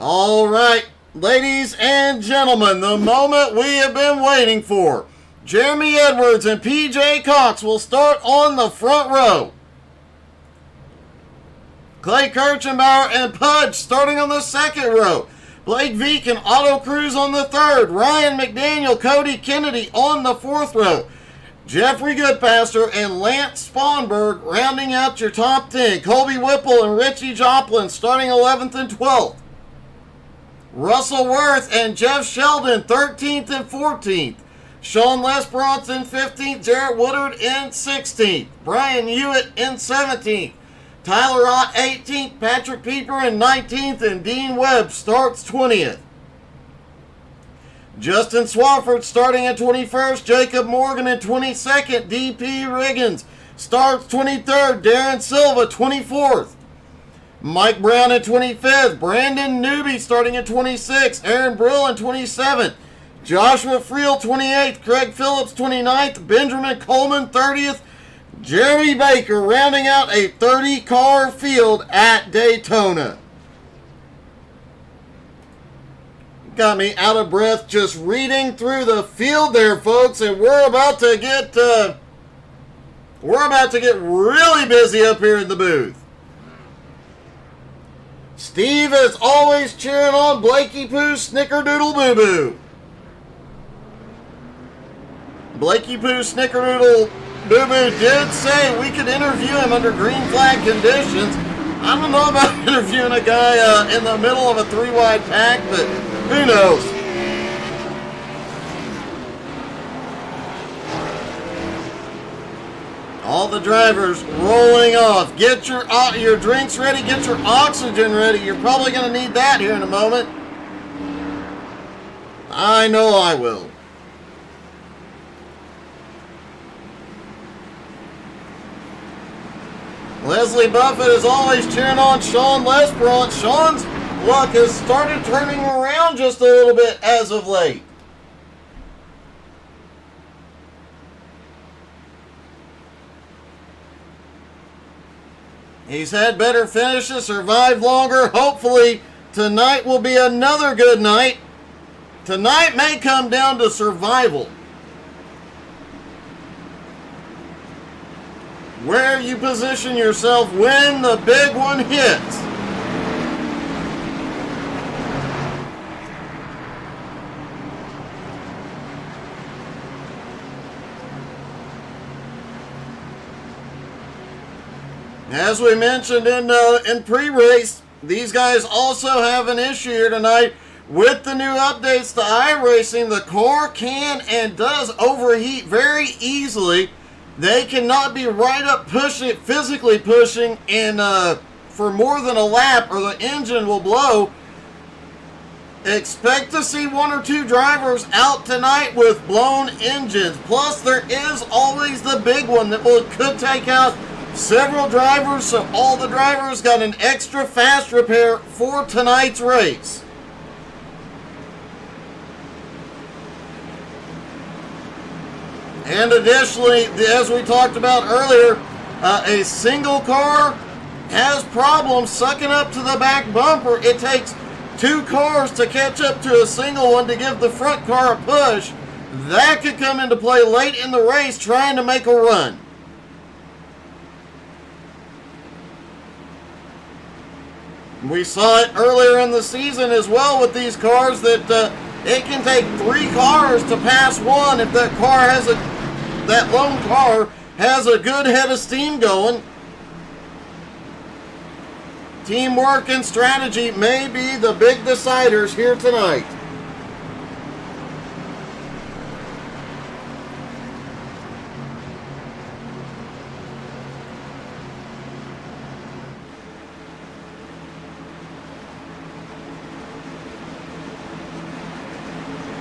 All right, ladies and gentlemen, the moment we have been waiting for. Jeremy Edwards and PJ Cox will start on the front row. Clay Kirchenbauer and Pudge starting on the second row. Blake Veek and Otto Cruz on the third. Ryan McDaniel, Cody Kennedy on the fourth row. Jeffrey Goodpaster and Lance Sponberg rounding out your top 10. Colby Whipple and Richie Joplin starting 11th and 12th. Russell Worth and Jeff Sheldon 13th and 14th. Sean Les Bronson 15th. Jarrett Woodard in 16th. Brian Hewitt in 17th. Tyler Ott 18th. Patrick Pieper in 19th. And Dean Webb starts 20th. Justin Swafford starting at 21st. Jacob Morgan in 22nd. DP Riggins starts 23rd. Darren Silva 24th. Mike Brown at 25th. Brandon Newby starting at 26th. Aaron Brill in 27th. Joshua Friel 28th. Craig Phillips 29th. Benjamin Coleman 30th. Jeremy Baker rounding out a 30-car field at Daytona. Got me out of breath just reading through the field there, folks, and we're about to get really busy up here in the booth. Steve is always cheering on Blakey Pooh Snickerdoodle Boo Boo. Blakey Pooh Snickerdoodle Boo Boo did say we could interview him under green flag conditions. I don't know about interviewing a guy in the middle of a three-wide pack, but who knows? All the drivers rolling off. Get your drinks ready. Get your oxygen ready. You're probably going to need that here in a moment. I know I will. Leslie Buffett is always cheering on Sean Lesbrant. Sean's luck has started turning around just a little bit as of late. He's had better finishes, survived longer. Hopefully, tonight will be another good night. Tonight may come down to survival. Where you position yourself when the big one hits. As we mentioned in pre-race, these guys also have an issue here tonight with the new updates to iRacing. The car can and does overheat very easily. They cannot be right up pushing, physically pushing, and for more than a lap, or the engine will blow. Expect to see one or two drivers out tonight with blown engines. Plus, there is always the big one that could take out several drivers, so all the drivers got an extra fast repair for tonight's race. And additionally, as we talked about earlier, a single car has problems sucking up to the back bumper. It takes two cars to catch up to a single one to give the front car a push. That could come into play late in the race trying to make a run. We saw it earlier in the season as well with these cars that it can take three cars to pass one if that lone car has a good head of steam going. Teamwork and strategy may be the big deciders here tonight.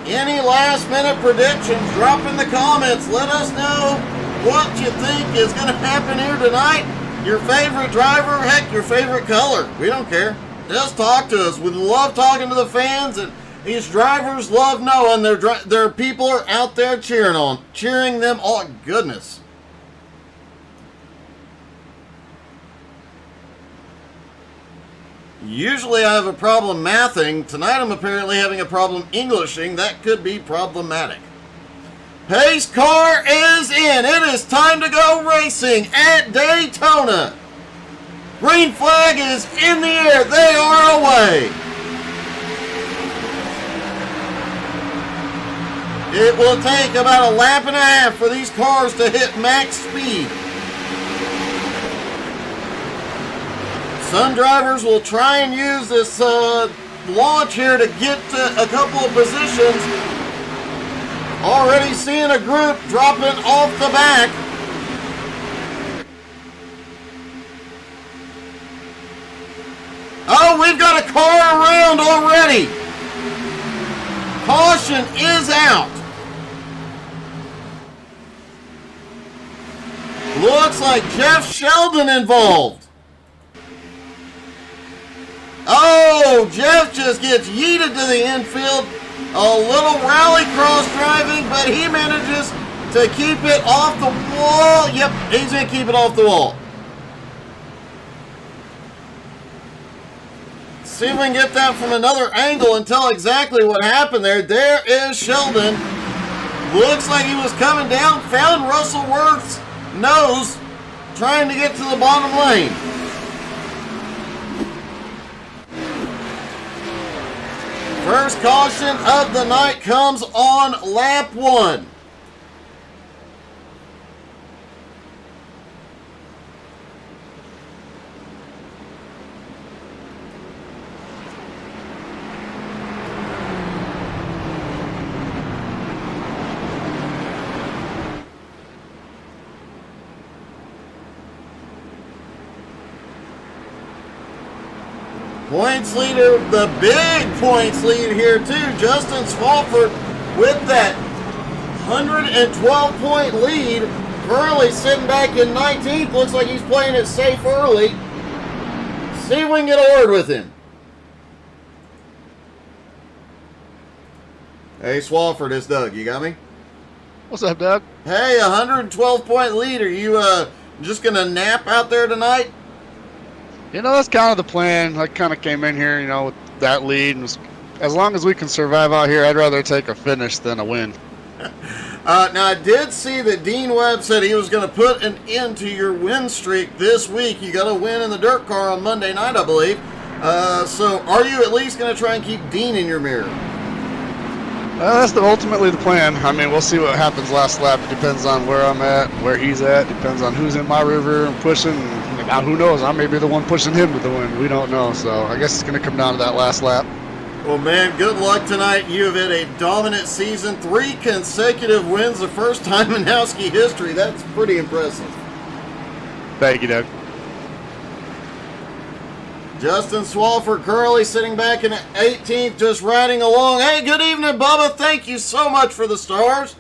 Any last minute predictions, drop in the comments. Let us know what you think is going to happen here tonight. Your favorite driver, heck, your favorite color. We don't care. Just talk to us. We love talking to the fans, and these drivers love knowing their people are out there cheering them on. Goodness. Usually I have a problem mathing. Tonight I'm apparently having a problem Englishing. That could be problematic. Pace car is in. It is time to go racing at Daytona. Green flag is in the air. They are away. It will take about a lap and a half for these cars to hit max speed. Some drivers will try and use this launch here to get to a couple of positions. Already seeing a group dropping off the back. Oh, we've got a car around already. Caution is out. Looks like Jeff Sheldon involved. Oh, Jeff just gets yeeted to the infield. A little rally cross driving, but he manages to keep it off the wall. Yep, he's going to keep it off the wall. See if we can get that from another angle and tell exactly what happened there. There is Sheldon. Looks like he was coming down, found Russell Worth's nose, trying to get to the bottom lane. First caution of the night comes on lap 1. Points leader, the big points lead here too. Justin Swafford with that 112-point lead. Currently sitting back in 19th. Looks like he's playing it safe early. See if we can get a word with him. Hey Swafford, it's Doug. You got me? What's up, Doug? Hey, 112-point lead. Are you just going to nap out there tonight? You know, that's kind of the plan. I kind of came in here, with that lead. And as long as we can survive out here, I'd rather take a finish than a win. Now, I did see that Dean Webb said he was going to put an end to your win streak this week. You got a win in the dirt car on Monday night, I believe. So are you at least going to try and keep Dean in your mirror? That's ultimately the plan. I mean, we'll see what happens last lap. It depends on where I'm at, where he's at. Depends on who's in my river and pushing. Now, who knows? I may be the one pushing him to the win. We don't know. So I guess it's going to come down to that last lap. Well, man, good luck tonight. You have had a dominant season. 3 consecutive wins, the first time in Nowski history. That's pretty impressive. Thank you, Doug. Justin Swafford currently sitting back in 18th, just riding along. Hey, good evening, Bubba. Thank you so much for the stars.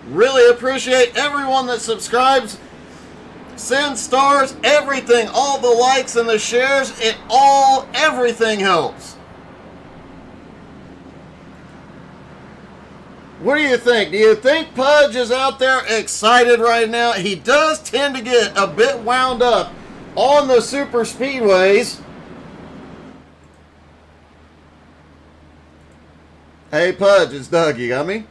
Really appreciate everyone that subscribes, sends stars, everything, all the likes and the shares, everything helps. What do you think? Do you think Pudge is out there excited right now? He does tend to get a bit wound up on the super speedways. Hey, Pudge, it's Doug. You got me?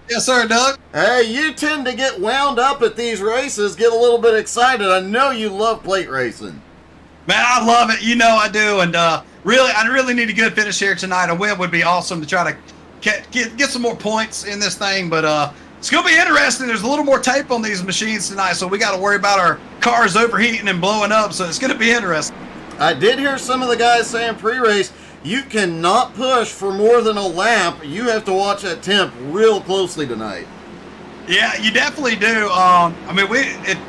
Yes, sir, Doug. Hey, you tend to get wound up at these races, get a little bit excited. I know you love plate racing. Man, I love it. You know I do. And I really need a good finish here tonight. A win would be awesome to try to get some more points in this thing. But it's going to be interesting. There's a little more tape on these machines tonight, so we got to worry about our cars overheating and blowing up. So it's going to be interesting. I did hear some of the guys saying pre-race, you cannot push for more than a lap. You have to watch that temp real closely tonight. Yeah, you definitely do. I mean,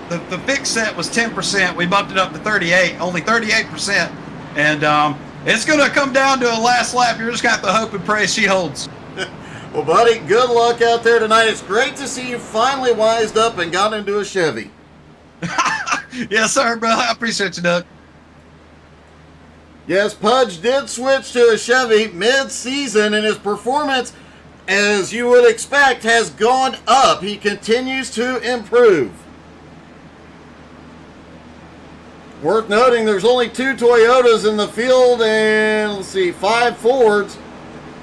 the fixed set was 10%. We bumped it up to 38, only 38%. And it's going to come down to a last lap. You're just going to have to hope and pray she holds. Well, buddy, good luck out there tonight. It's great to see you finally wised up and got into a Chevy. Yes, sir, bro. I appreciate you, Doug. Yes, Pudge did switch to a Chevy mid-season, and his performance as you would expect, has gone up. He continues to improve. Worth noting, there's only 2 Toyotas in the field and, let's see, 5 Fords.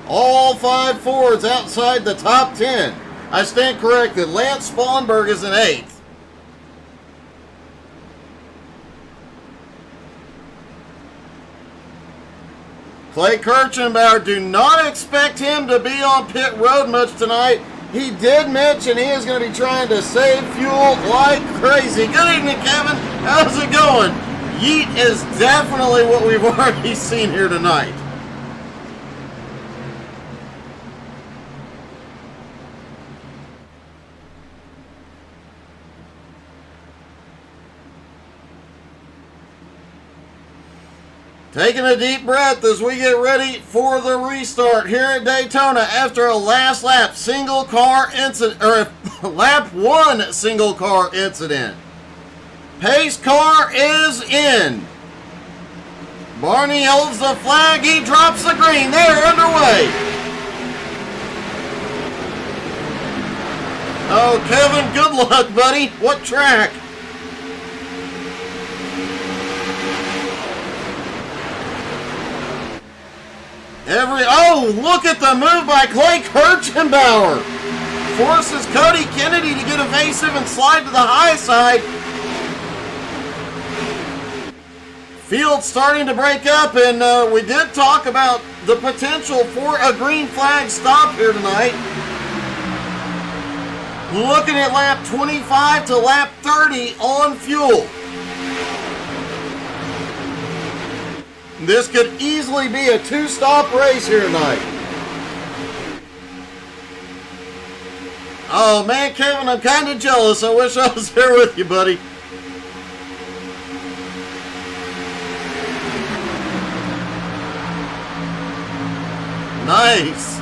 All 5 Fords outside the top 10. I stand corrected. Lance Spawnberg is in 8th. Clay Kirchenbauer, do not expect him to be on pit road much tonight. He did mention he is going to be trying to save fuel like crazy. Good evening, Kevin. How's it going? Yeet is definitely what we've already seen here tonight. Taking a deep breath as we get ready for the restart here at Daytona after a last lap single car incident, or lap 1 single car incident. Pace car is in. Barney holds the flag. He drops the green. They're underway. Oh, Kevin, good luck, buddy. What track? Oh, look at the move by Clay Kirchenbauer. Forces Cody Kennedy to get evasive and slide to the high side. Field starting to break up, and we did talk about the potential for a green flag stop here tonight. Looking at lap 25 to lap 30 on fuel. This could easily be a 2-stop race here tonight. Oh man, Kevin, I'm kind of jealous. I wish I was there with you, buddy. Nice.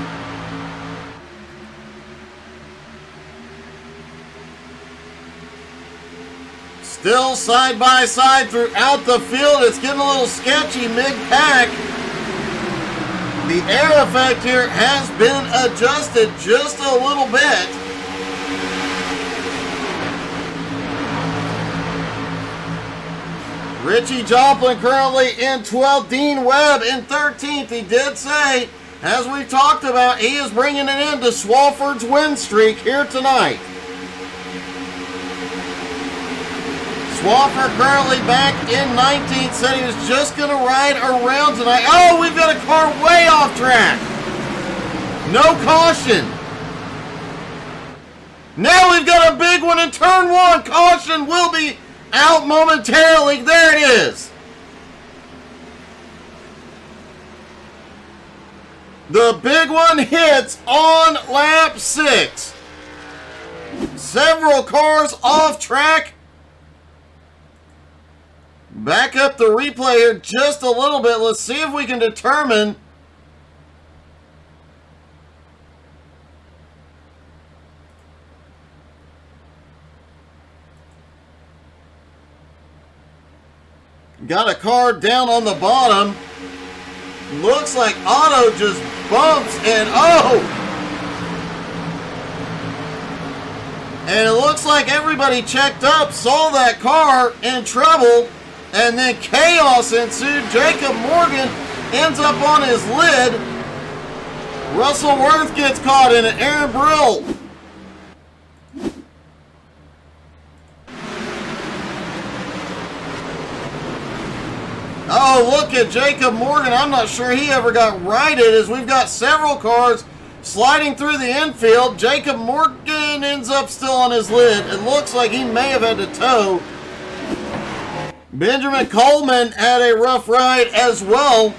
Still side by side throughout the field. It's getting a little sketchy mid-pack. The air effect here has been adjusted just a little bit. Richie Joplin currently in 12th. Dean Webb in 13th. He did say, as we've talked about, he is bringing it into Swafford's win streak here tonight. Swafford currently back in 19th, said he was just going to ride around tonight. Oh, we've got a car way off track. No caution. Now we've got a big one in turn 1. Caution will be out momentarily. There it is. The big one hits on lap 6. Several cars off track. Back up the replay here just a little bit. Let's see if we can determine got a car down on the bottom. Looks like Otto just bumps and oh! And it looks like everybody checked up, saw that car in trouble. And then chaos ensued. Jacob Morgan ends up on his lid. Russell Worth gets caught in it. Aaron Brill. Oh, look at Jacob Morgan. I'm not sure he ever got righted, as we've got several cars sliding through the infield. Jacob Morgan ends up still on his lid. It looks like he may have had to tow. Benjamin Coleman had a rough ride as well.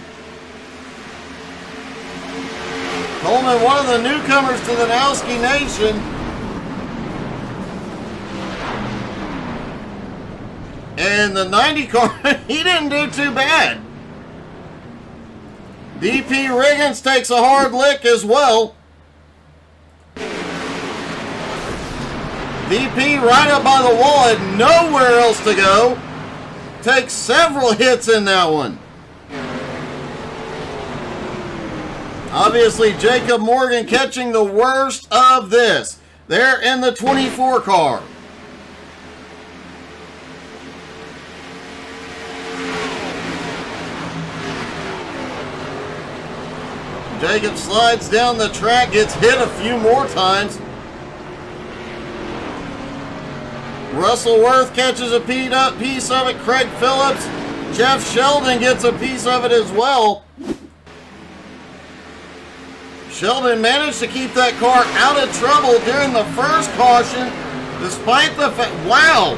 Coleman, one of the newcomers to the Nowski Nation. And the 90 car, he didn't do too bad. DP Riggins takes a hard lick as well. DP right up by the wall, had nowhere else to go. Takes several hits in that one. Obviously, Jacob Morgan catching the worst of this. They're in the 24 car. Jacob slides down the track, gets hit a few more times. Russell Worth catches a piece of it. Craig Phillips. Jeff Sheldon gets a piece of it as well. Sheldon managed to keep that car out of trouble during the first caution, despite the fact, wow.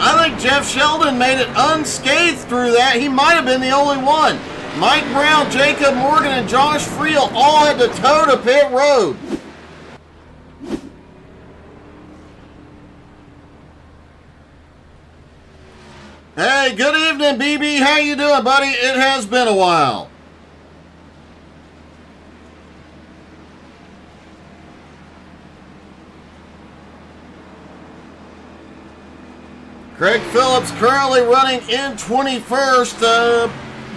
I think Jeff Sheldon made it unscathed through that. He might have been the only one. Mike Brown, Jacob Morgan, and Josh Friel all had to tow to pit road. Hey, good evening, BB. How you doing, buddy? It has been a while. Craig Phillips currently running in 21st.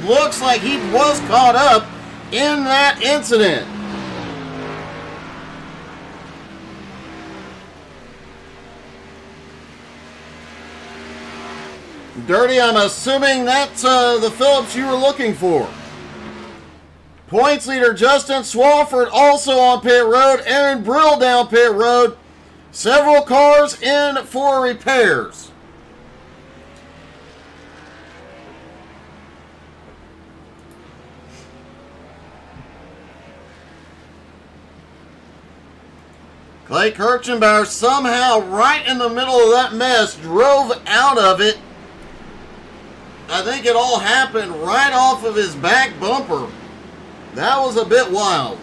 Looks like he was caught up in that incident. Dirty, I'm assuming that's the Phillips you were looking for. Points leader Justin Swafford also on pit road. Aaron Brill down pit road. Several cars in for repairs. Clay Kirchenbauer somehow, right in the middle of that mess, drove out of it. I think it all happened right off of his back bumper. That was a bit wild.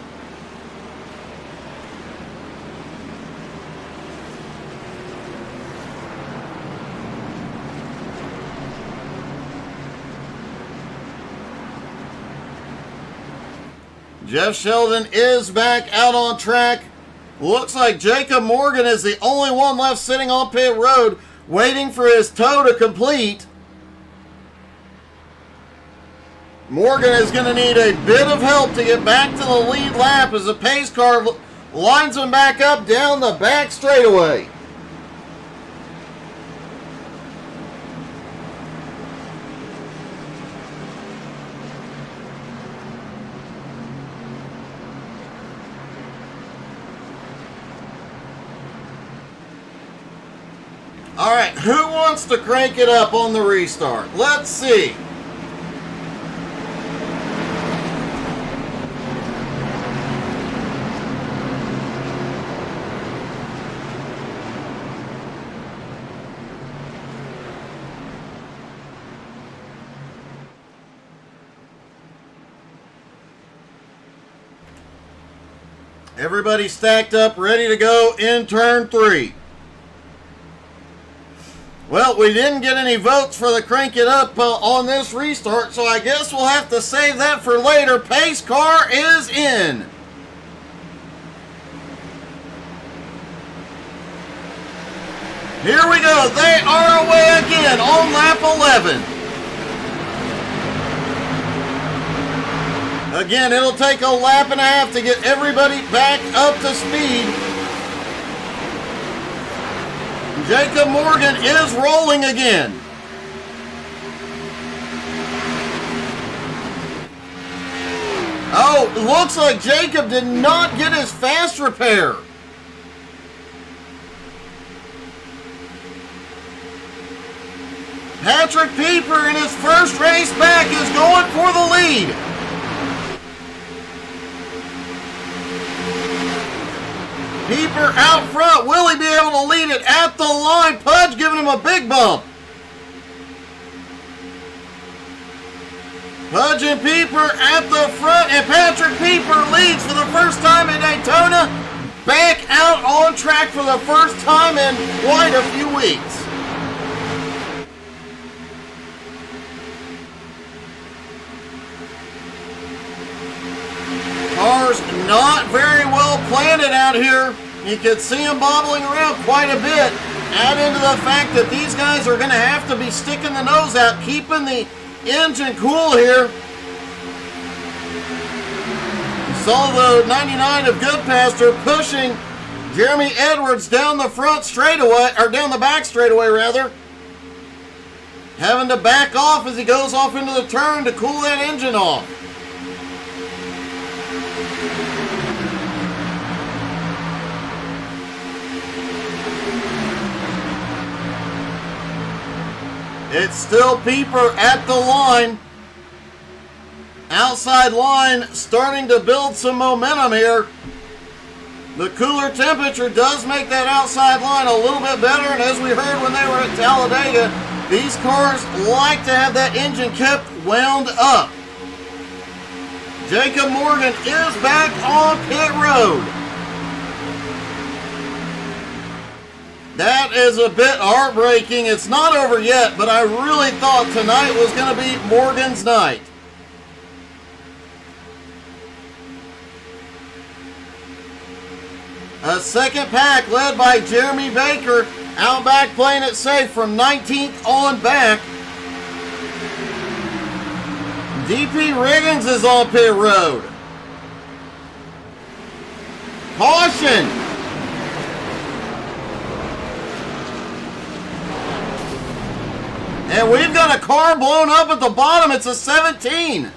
Jeff Sheldon is back out on track. Looks like Jacob Morgan is the only one left sitting on pit road, waiting for his tow to complete. Morgan is going to need a bit of help to get back to the lead lap as the pace car lines him back up down the back straightaway. All right, who wants to crank it up on the restart? Let's see. Everybody stacked up, ready to go in turn 3. Well, we didn't get any votes for the crank it up on this restart, so I guess we'll have to save that for later. Pace car is in. Here we go. They are away again on lap 11. Again, it'll take a lap and a half to get everybody back up to speed. Jacob Morgan is rolling again. Oh, looks like Jacob did not get his fast repair. Patrick Pieper in his first race back is going for the lead. Pieper out front. Will he be able to lead it at the line? Pudge giving him a big bump. Pudge and Pieper at the front, and Patrick Pieper leads for the first time in Daytona. Back out on track for the first time in quite a few weeks. Cars not very well planted out here. You can see them bobbling around quite a bit. Add into the fact that these guys are going to have to be sticking the nose out, keeping the engine cool here. You saw the 99 of Goodpaster pushing Jeremy Edwards down the front straightaway, or down the back straightaway rather. Having to back off as he goes off into the turn to cool that engine off. It's still Pieper at the line. Outside line starting to build some momentum here. The cooler temperature does make that outside line a little bit better, and as we heard when they were at Talladega, these cars like to have that engine kept wound up. Jacob Morgan is back on pit road. That is a bit heartbreaking. It's not over yet, but I really thought tonight was going to be Morgan's night. A second pack led by Jeremy Baker. Out back playing it safe from 19th on back. DP Riggins is on pit road. Caution! And we've got a car blown up at the bottom. It's a 17.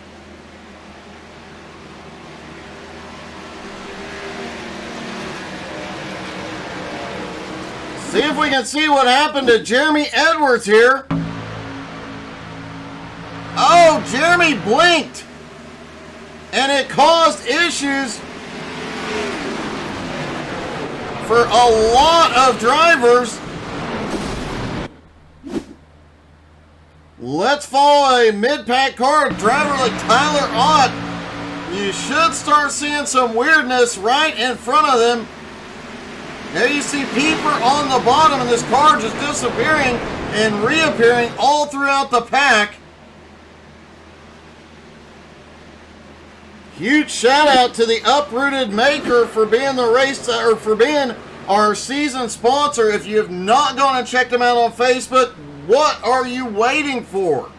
See if we can see what happened to Jeremy Edwards here. Oh, Jeremy blinked. And it caused issues for a lot of drivers. Let's follow a mid-pack car. A driver like Tyler Ott. You should start seeing some weirdness right in front of them. There you see Pieper on the bottom, and this car just disappearing and reappearing all throughout the pack. Huge shout out to the Uprooted Maker for being the race, or for being our season sponsor. If you have not gone and checked them out on Facebook, what are you waiting for?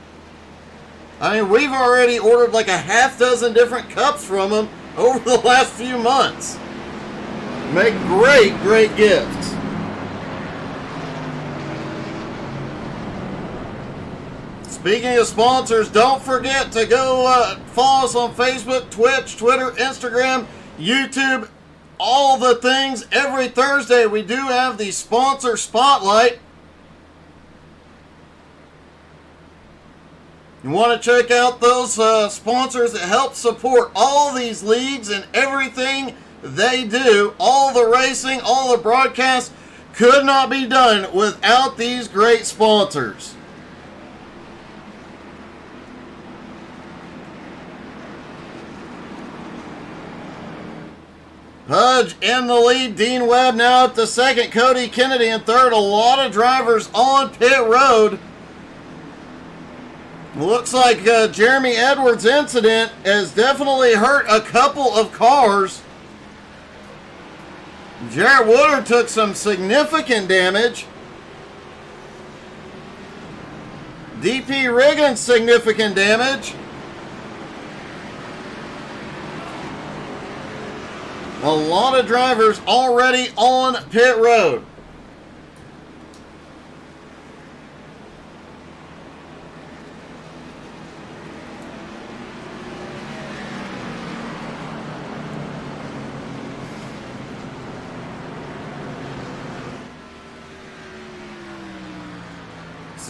I mean, we've already ordered like a half dozen different cups from them over the last few months. Make great, great gifts. Speaking of sponsors, don't forget to go follow us on Facebook, Twitch, Twitter, Instagram, YouTube, all the things. Every Thursday we do have the sponsor spotlight. You want to check out those sponsors that help support all these leagues and everything they do. All the racing, all the broadcasts could not be done without these great sponsors. Pudge in the lead. Dean Webb now up to second. Cody Kennedy in third. A lot of drivers on pit road. Looks like Jeremy Edwards' incident has definitely hurt a couple of cars. Jarrett Woodard took some significant damage. DP Riggins significant damage. A lot of drivers already on pit road.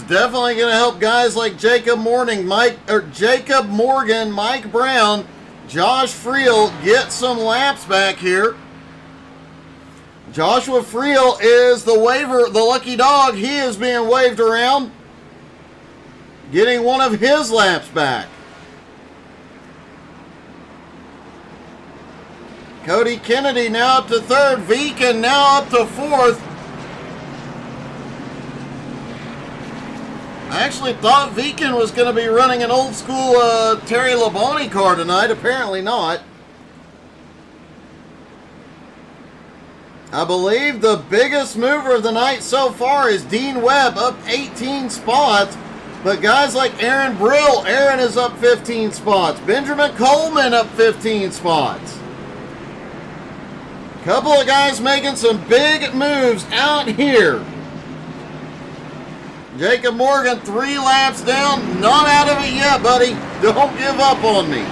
Definitely going to help guys like Jacob Morgan, Mike Brown, Josh Friel get some laps back here. Joshua Friel is the lucky dog. He is being waved around, getting one of his laps back. Cody Kennedy now up to third. Viken now up to fourth. I actually thought Viken was going to be running an old school Terry Labonte car tonight. Apparently not. I believe the biggest mover of the night so far is Dean Webb, up 18 spots. But guys like Aaron Brill, Aaron is up 15 spots. Benjamin Coleman up 15 spots. Couple of guys making some big moves out here. Jacob Morgan, 3 laps down. Not out of it yet, buddy. Don't give up on me.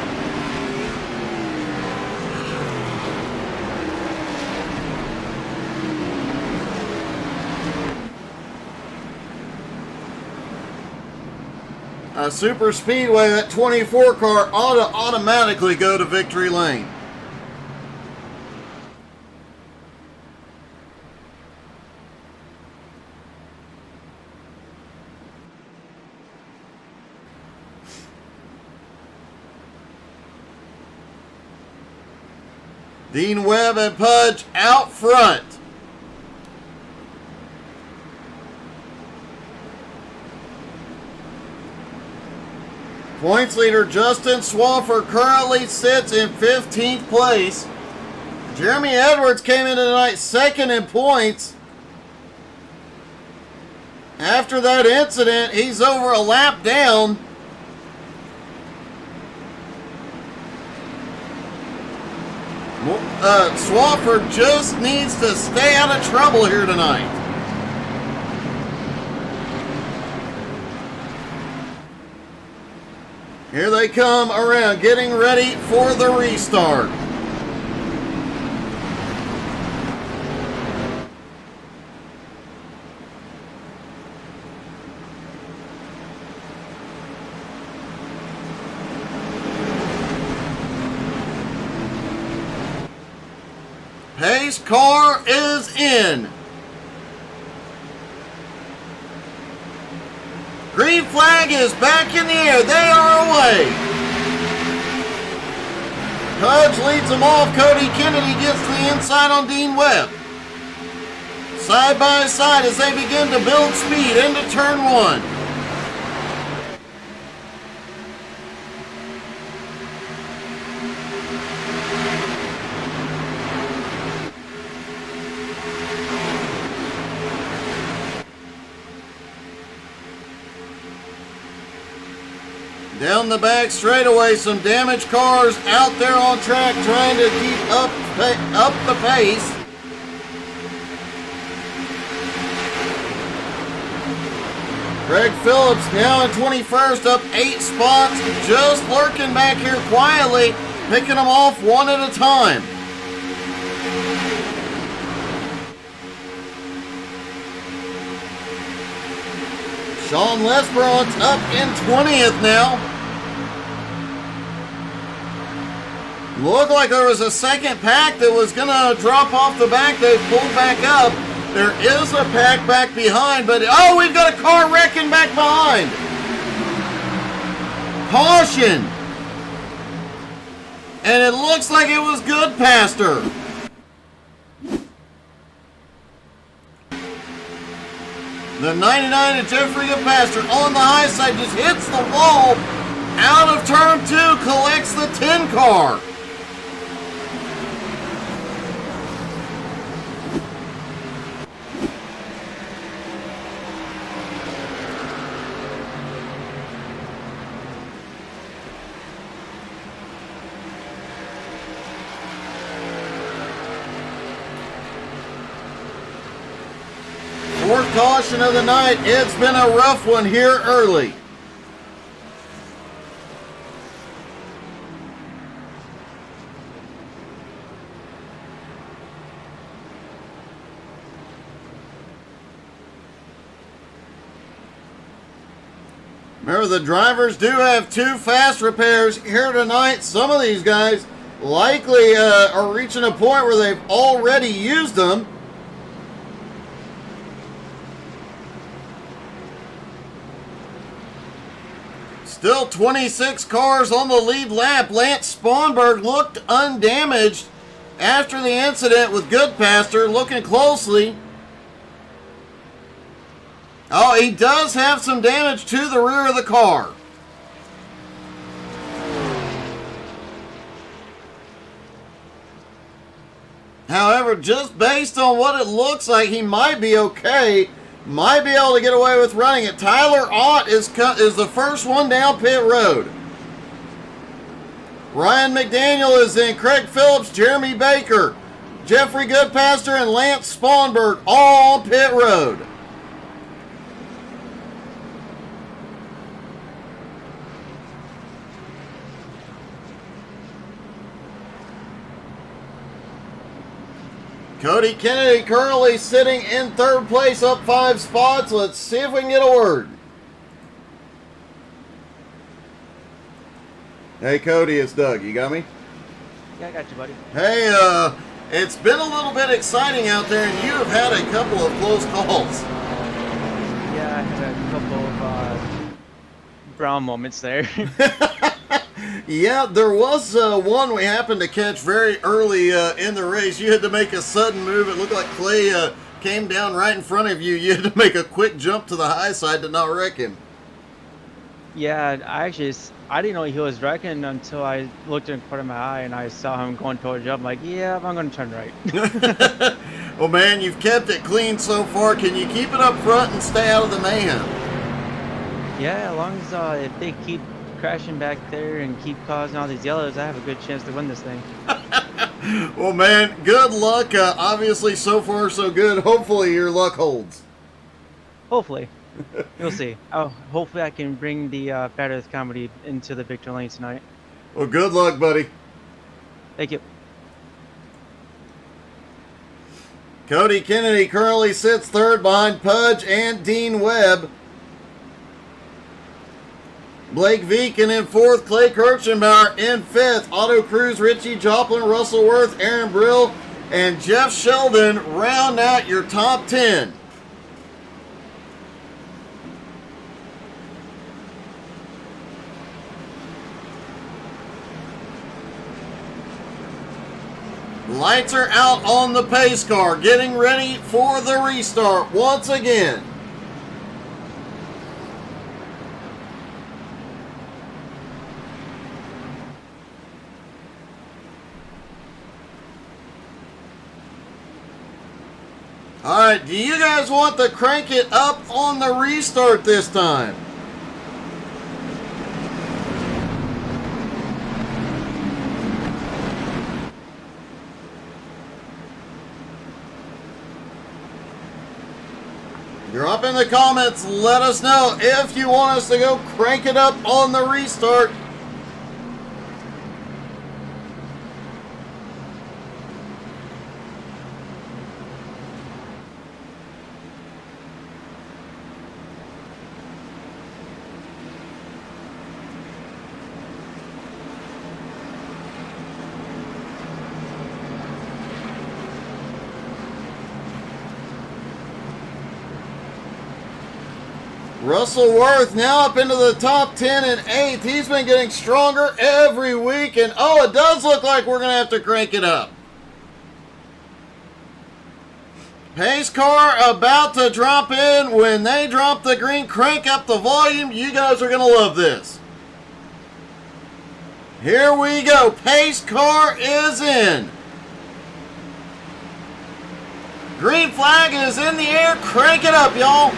A super speedway, that 24 car ought to automatically go to victory lane. Dean Webb and Pudge out front. Points leader Justin Swafford currently sits in 15th place. Jeremy Edwards came in tonight second in points. After that incident, he's over a lap down. Swafford just needs to stay out of trouble here tonight. Here they come around, getting ready for the restart. Pace car is in. Green flag is back in the air. They are away. Pudge leads them off. Cody Kennedy gets to the inside on Dean Webb. Side by side as they begin to build speed into turn 1. Down the back straightaway, some damaged cars out there on track trying to keep up the pace. Greg Phillips now in 21st, up 8 spots, just lurking back here quietly, picking them off one at a time. Sean Lesperon's up in 20th now. Looked like there was a second pack that was going to drop off the back. They pulled back up. There is a pack back behind, but oh, we've got a car wrecking back behind. Caution. And it looks like it was Goodpaster. The 99 of Jeffrey Goodpaster on the high side just hits the wall. Out of turn 2, collects the 10 car. Fourth caution of the night. It's been a rough one here early. Remember, the drivers do have 2 fast repairs here tonight. Some of these guys likely are reaching a point where they've already used them. Still 26 cars on the lead lap. Lance Sponberg looked undamaged after the incident with Goodpaster. Looking closely. Oh, he does have some damage to the rear of the car. However, just based on what it looks like, he might be okay. might be able to get away with running it. Tyler Ott is the first one down pit road. Ryan McDaniel is in. Craig Phillips, Jeremy Baker, Jeffrey Goodpaster, and Lance Spawnberg all on pit road. Cody Kennedy currently sitting in third place, up 5 spots. Let's see if we can get a word. Hey, Cody, it's Doug. You got me? Yeah, I got you, buddy. Hey, it's been a little bit exciting out there, and you have had a couple of close calls. Yeah, I had a couple of brown moments there. Yeah, there was one we happened to catch very early in the race. You had to make a sudden move. It looked like Clay came down right in front of you. You had to make a quick jump to the high side to not wreck him. Yeah, I didn't know he was wrecking until I looked in front of my eye and I saw him going towards you. I'm like, yeah, I'm going to turn right. Well, man, you've kept it clean so far. Can you keep it up front and stay out of the mayhem? Yeah, as long as if they keep crashing back there and keep causing all these yellows, I have a good chance to win this thing. Well, man, good luck. Obviously, so far, so good. Hopefully, your luck holds. Hopefully. We'll see. Hopefully I can bring the Bad Earth Comedy into the victory lane tonight. Well, good luck, buddy. Thank you. Cody Kennedy currently sits third behind Pudge and Dean Webb. Blake Veeken in fourth, Clay Kirchenbauer in fifth, Otto Cruz, Richie Joplin, Russell Worth, Aaron Brill, and Jeff Sheldon round out your top 10. Lights are out on the pace car, getting ready for the restart once again. Alright, do you guys want to crank it up on the restart this time? Drop in the comments, let us know if you want us to go crank it up on the restart. Russell Worth now up into the top 10 and 8th. He's been getting stronger every week, and oh, it does look like we're going to have to crank it up. Pace car about to drop in. When they drop the green, crank up the volume. You guys are going to love this. Here we go. Pace car is in. Green flag is in the air. Crank it up, y'all.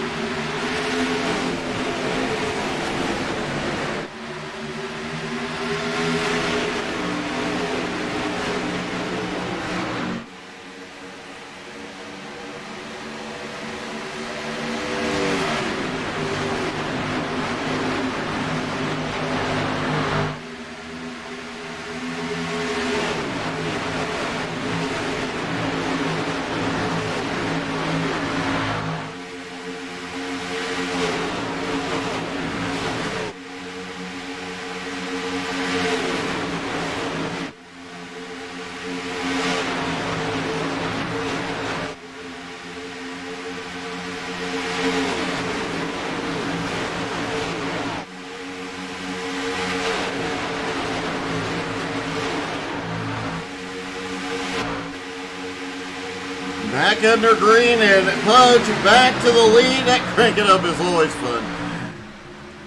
Back under green and Pudge back to the lead. That crank it up is always fun.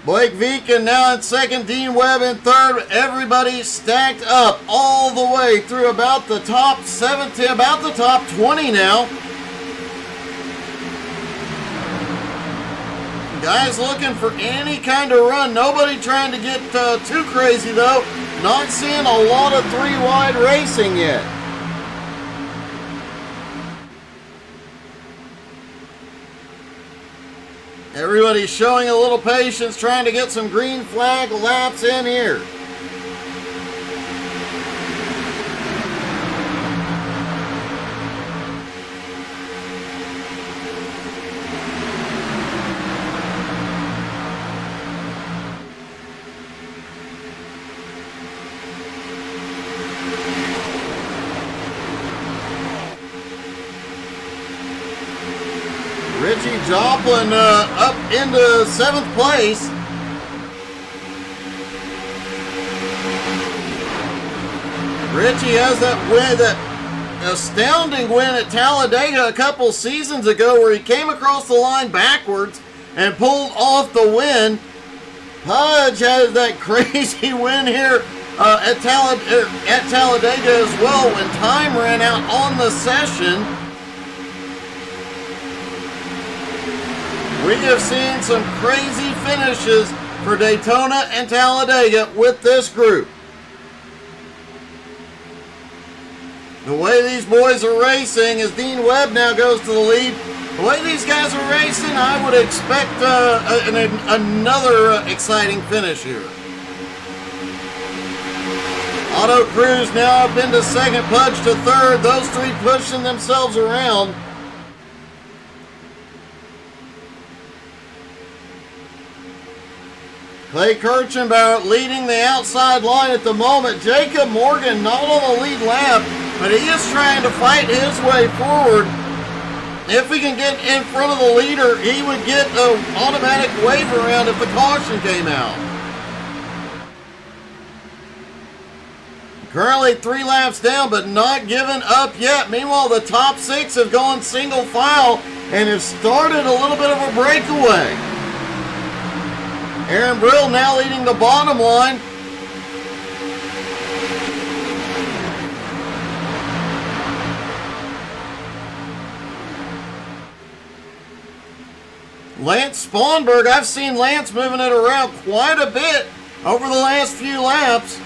Blake Veeken now in second, Dean Webb in third. Everybody stacked up all the way through about the top 17, about the top 20 now. Guys looking for any kind of run. Nobody trying to get too crazy, though. Not seeing a lot of three-wide racing yet. Everybody's showing a little patience, trying to get some green flag laps in here. Richie Joplin up into 7th place. Richie has that win, that astounding win at Talladega a couple seasons ago where he came across the line backwards and pulled off the win. Pudge has that crazy win here at Talladega as well when time ran out on the session. We have seen some crazy finishes for Daytona and Talladega with this group. The way these boys are racing as Dean Webb now goes to the lead, the way these guys are racing, I would expect another exciting finish here. Auto Cruz now up into 2nd, Pudge to 3rd. Those three pushing themselves around. Clay Kirchenbauer leading the outside line at the moment. Jacob Morgan not on the lead lap, but he is trying to fight his way forward. If he can get in front of the leader, he would get an automatic wave around if the caution came out. Currently 3 laps down, but not giving up yet. Meanwhile, the top 6 have gone single file and have started a little bit of a breakaway. Aaron Brill now leading the bottom line. Lance Sponberg, I've seen Lance moving it around quite a bit over the last few laps.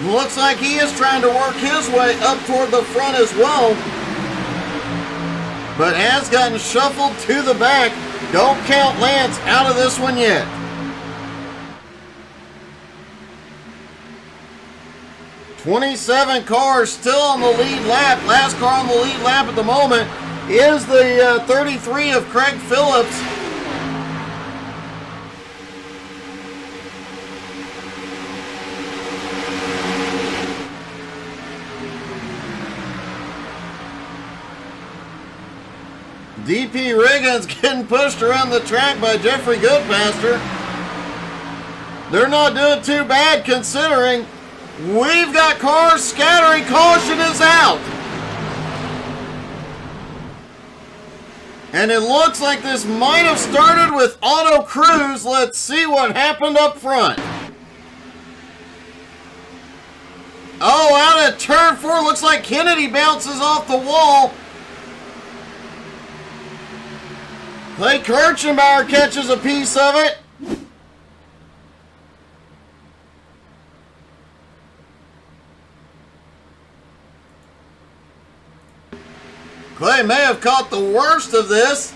Looks like he is trying to work his way up toward the front as well, but has gotten shuffled to the back. Don't count Lance out of this one yet. "27 cars still on the lead lap. Last car on the lead lap at the moment is the 33 of Craig Phillips. DP Riggins getting pushed around the track by Jeffrey Goodpaster. They're not doing too bad considering we've got cars scattering. Caution is out. And it looks like this might have started with Auto Cruz. Let's see what happened up front. Oh, out of turn 4, looks like Kennedy bounces off the wall. Clay Kirchenbauer catches a piece of it. Clay may have caught the worst of this.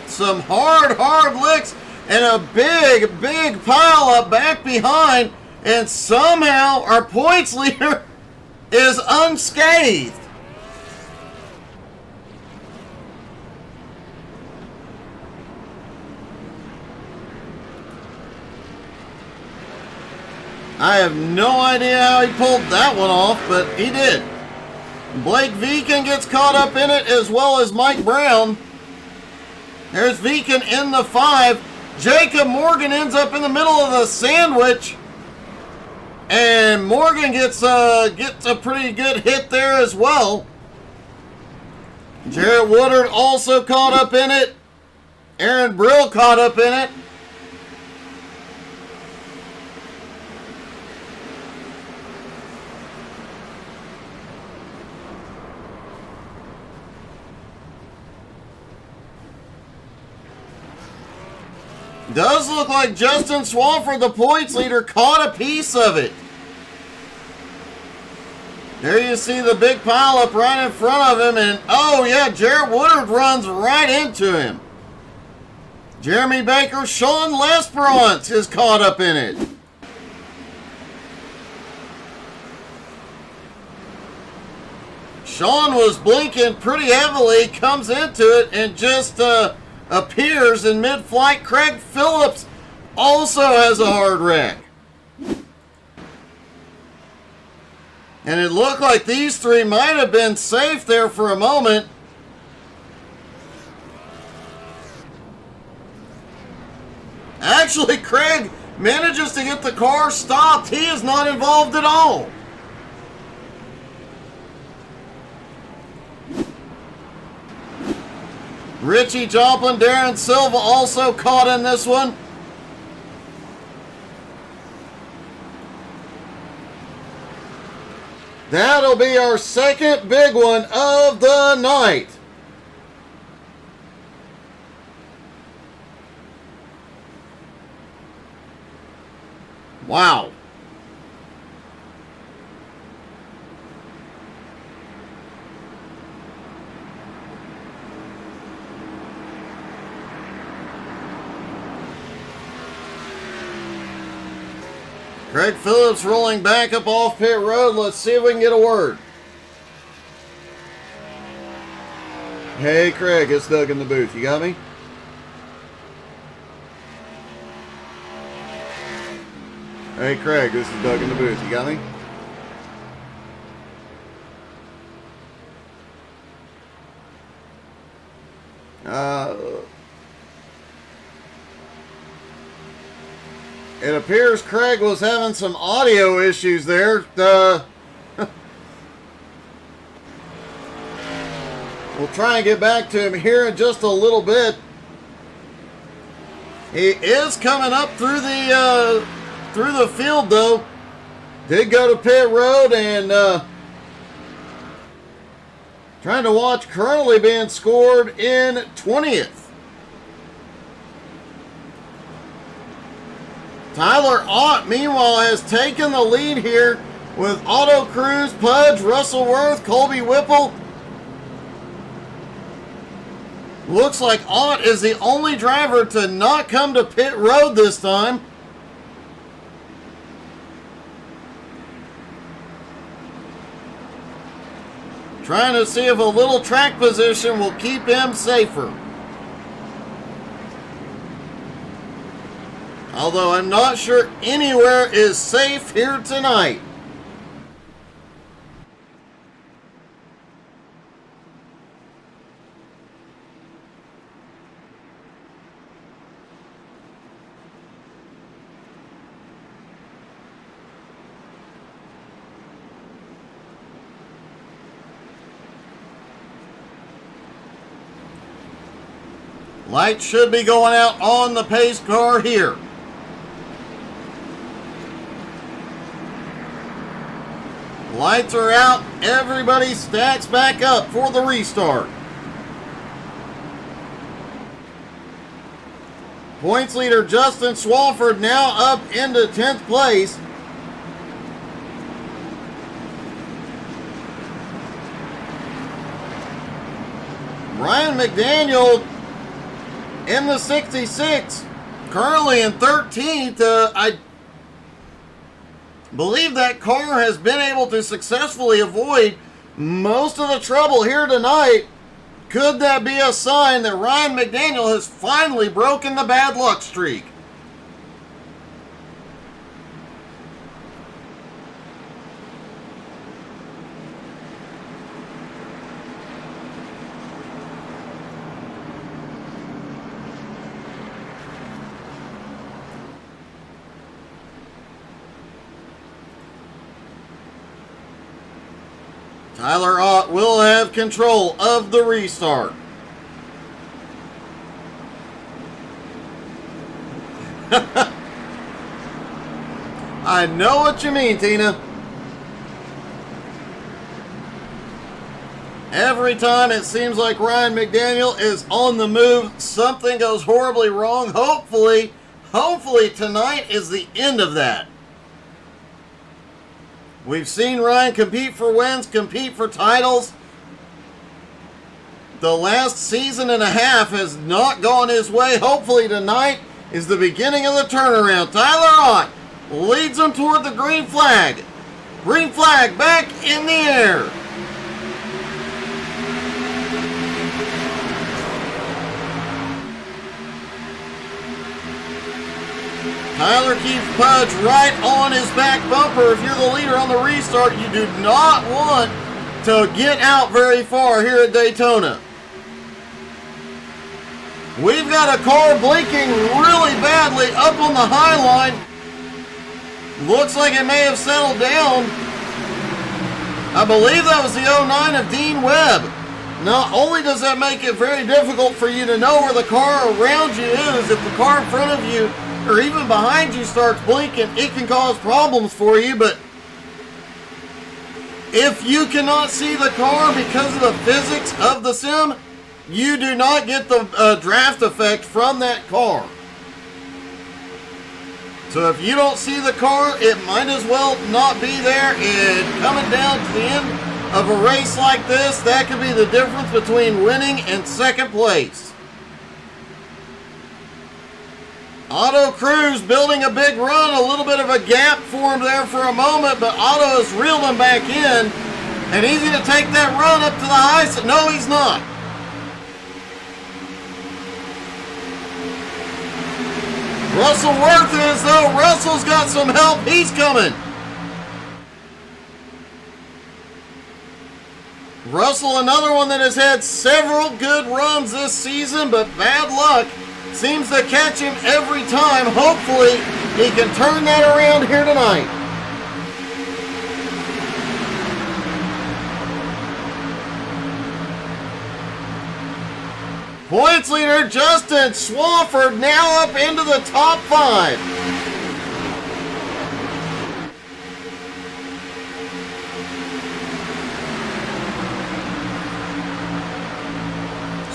Some hard licks and a big pile up back behind, and somehow our points leader is unscathed. I have no idea how he pulled that one off, but he did. Blake Viken gets caught up in it, as well as Mike Brown. There's Viken in the 5. Jacob Morgan ends up in the middle of the sandwich. And Morgan gets a pretty good hit there as well. Jarrett Woodard also caught up in it. Aaron Brill caught up in it. Does look like Justin Swafford, the points leader, caught a piece of it. There you see the big pileup right in front of him, and oh yeah, Jarrett Woodard runs right into him. Jeremy Baker, Sean Lesperance is caught up in it. Sean was blinking pretty heavily, comes into it, and just appears in mid-flight. Craig Phillips also has a hard wreck. And it looked like these three might have been safe there for a moment. Actually, Craig manages to get the car stopped. He is not involved at all. Richie Joplin, Darren Silva also caught in this one. That'll be our second big one of the night. Wow. Craig Phillips rolling back up off pit road. Let's see if we can get a word. Hey, Craig, it's Doug in the booth. You got me? Hey, Craig, this is Doug in the booth. You got me? It appears Craig was having some audio issues there. We'll try and get back to him here in just a little bit. He is coming up through the field, though. Did go to pit road and trying to watch currently being scored in 20th. Tyler Ott, meanwhile, has taken the lead here with Otto Cruz, Pudge, Russell Worth, Colby Whipple. Looks like Ott is the only driver to not come to pit road this time. Trying to see if a little track position will keep him safer. Although I'm not sure anywhere is safe here tonight. Lights should be going out on the pace car here. Lights are out. Everybody stacks back up for the restart. Points leader Justin Swafford now up into 10th place. Ryan McDaniel in the 66, currently in 13th. I believe that car has been able to successfully avoid most of the trouble here tonight. Could that be a sign that Ryan McDaniel has finally broken the bad luck streak? Tyler Ott will have control of the restart. I know what you mean, Tina. Every time it seems like Ryan McDaniel is on the move, something goes horribly wrong. Hopefully tonight is the end of that. We've seen Ryan compete for wins, compete for titles. The last season and a half has not gone his way. Hopefully tonight is the beginning of the turnaround. Tyler Ott leads him toward the green flag. Green flag back in the air. Tyler keeps Pudge right on his back bumper. If you're the leader on the restart, you do not want to get out very far here at Daytona. We've got a car blinking really badly up on the high line. Looks like it may have settled down. I believe that was the 09 of Dean Webb. Not only does that make it very difficult for you to know where the car around you is, if the car in front of you or even behind you starts blinking, it can cause problems for you. But if you cannot see the car because of the physics of the sim, you do not get the draft effect from that car. So if you don't see the car, it might as well not be there. And coming down to the end of a race like this, that could be the difference between winning and second place. Otto Cruz building a big run, a little bit of a gap for him there for a moment, but Otto has reeled him back in, and he's going to take that run up to the high side. No, he's not. Russell Worth is, though. Russell's got some help. He's coming. Russell, another one that has had several good runs this season, but bad luck seems to catch him every time. Hopefully, he can turn that around here tonight. Points leader Justin Swafford now up into the top 5.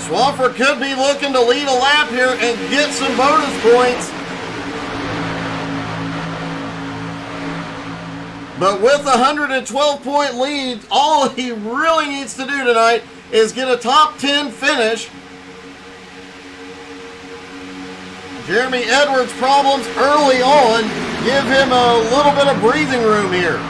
Swafford could be looking to lead a lap here and get some bonus points. But with a 112-point lead, all he really needs to do tonight is get a top 10 finish. Jeremy Edwards' problems early on give him a little bit of breathing room here.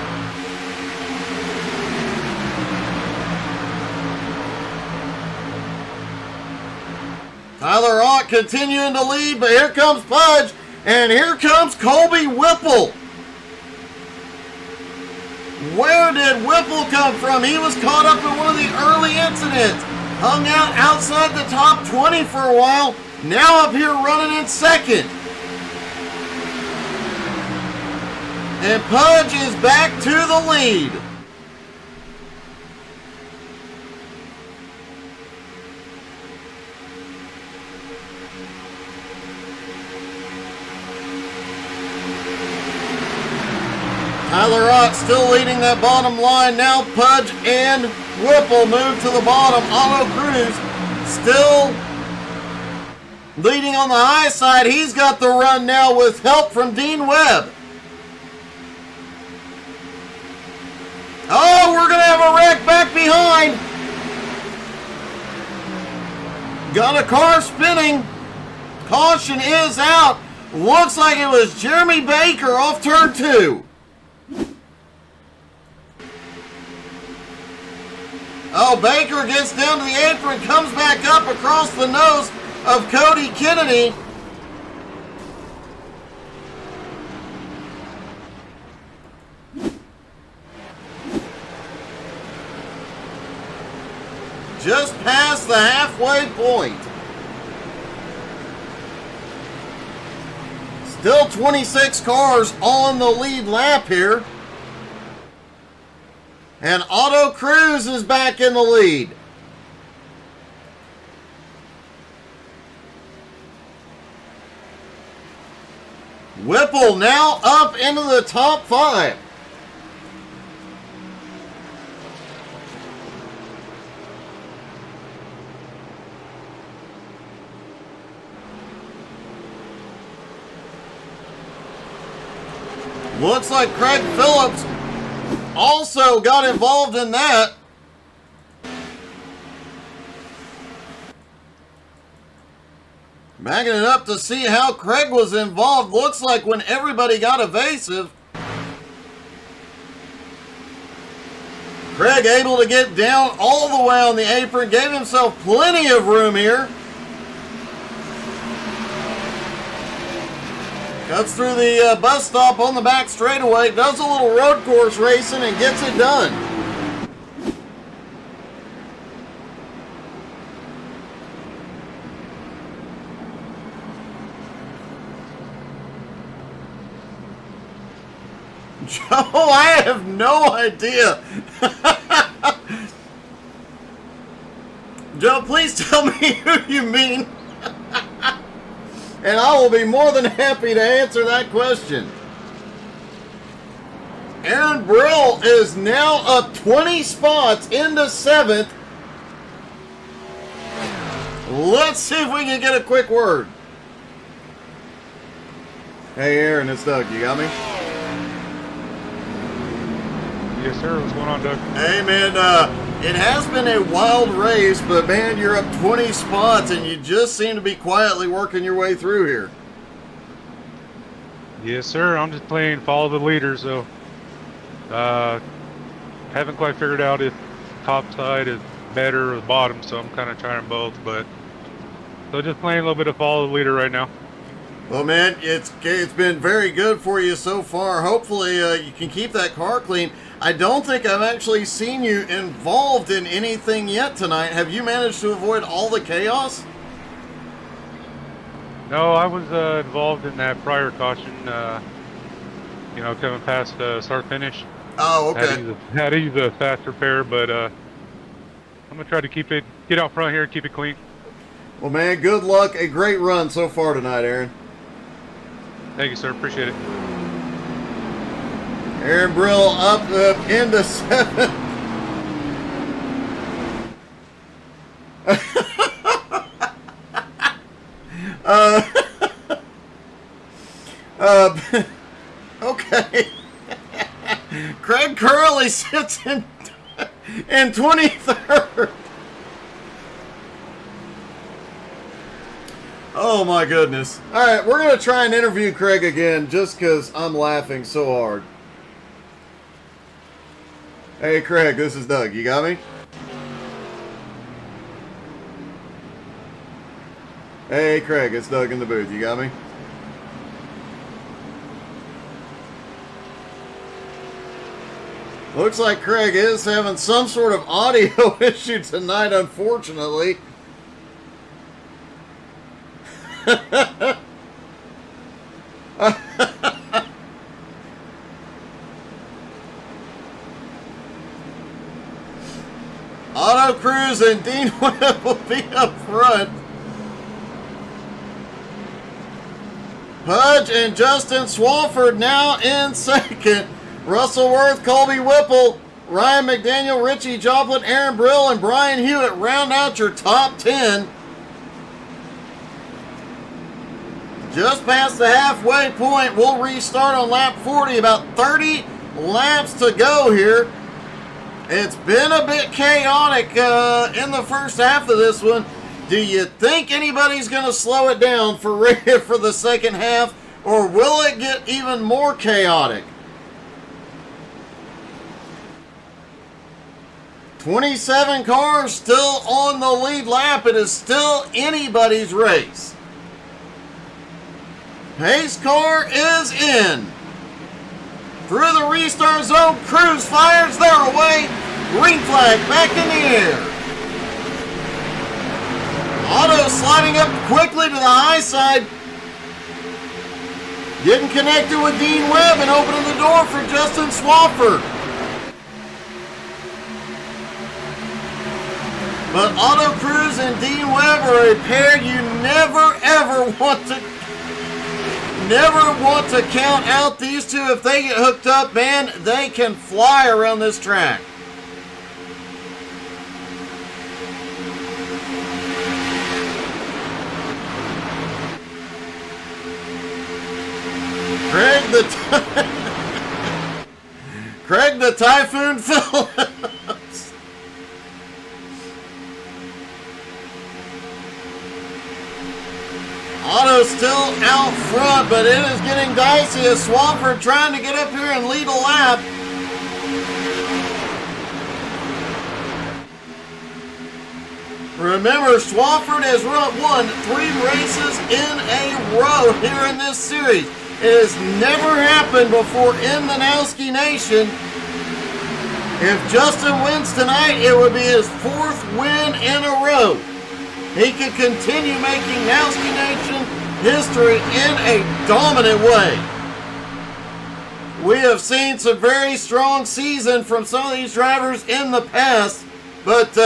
Tyler Ott continuing to lead, but here comes Pudge, and here comes Colby Whipple. Where did Whipple come from? He was caught up in one of the early incidents. Hung out outside the top 20 for a while. Now up here running in second. And Pudge is back to the lead. Tyler Ott still leading that bottom line. Now Pudge and Whipple move to the bottom. Otto Cruz still leading on the high side. He's got the run now with help from Dean Webb. Oh, we're going to have a wreck back behind. Got a car spinning. Caution is out. Looks like it was Jeremy Baker off turn 2. Oh, Baker gets down to the apron, comes back up across the nose of Cody Kennedy. Just past the halfway point. Still 26 cars on the lead lap here. And Otto Cruz is back in the lead. Whipple now up into the top 5. Looks like Craig Phillips also got involved in that. Backing it up to see how Craig was involved. Looks like when everybody got evasive, Craig able to get down all the way on the apron, gave himself plenty of room here. Cuts through the bus stop on the back straightaway, does a little road course racing and gets it done. Joe, I have no idea. Joe, please tell me who you mean. And I will be more than happy to answer that question. Aaron Brill is now up 20 spots into 7th. Let's see if we can get a quick word. Hey Aaron, it's Doug. You got me? Yes, sir. What's going on, Doug? Hey, man, it has been a wild race, but, man, you're up 20 spots, and you just seem to be quietly working your way through here. Yes, sir. I'm just playing follow the leader, so haven't quite figured out if top side is better or the bottom, so I'm kind of trying both, but so just playing a little bit of follow the leader right now. Well, man, it's been very good for you so far. Hopefully, you can keep that car clean. I don't think I've actually seen you involved in anything yet tonight. Have you managed to avoid all the chaos? No, I was involved in that prior caution, coming past start finish. Oh, okay. Had to use a fast repair, but I'm going to try to get out front here and keep it clean. Well, man, good luck. A great run so far tonight, Aaron. Thank you, sir. Appreciate it. Aaron Brill up into 7th. Okay. Craig Curley sits in 23rd. Oh my goodness. All right, we're going to try and interview Craig again just because I'm laughing so hard. Hey Craig, this is Doug. You got me? Hey Craig, it's Doug in the booth. You got me? Looks like Craig is having some sort of audio issue tonight, unfortunately. Auto Cruz and Dean Webb will be up front. Pudge and Justin Swafford now in second. Russell Worth, Colby Whipple, Ryan McDaniel, Richie Joplin, Aaron Brill, and Brian Hewitt round out your top 10. Just past the halfway point. We'll restart on lap 40. About 30 laps to go here. It's been a bit chaotic in the first half of this one. Do you think anybody's going to slow it down for the second half, or will it get even more chaotic? 27 cars still on the lead lap. It is still anybody's race. Pace car is in. Through the restart zone, Cruz fires, they're away. Green flag back in the air. Otto sliding up quickly to the high side. Getting connected with Dean Webb and opening the door for Justin Swafford. But Otto Cruz and Dean Webb are a pair you never want to count out. These two, if they get hooked up, man, they can fly around this track. Craig, the Typhoon Phillips. Otto still out front, but it is getting dicey as Swafford trying to get up here and lead a lap. Remember, Swafford has won 3 races in a row here in this series. It has never happened before in the Nowski Nation. If Justin wins tonight, it would be his 4th win in a row. He could continue making Nowski Nation history in a dominant way. We have seen some very strong season from some of these drivers in the past, but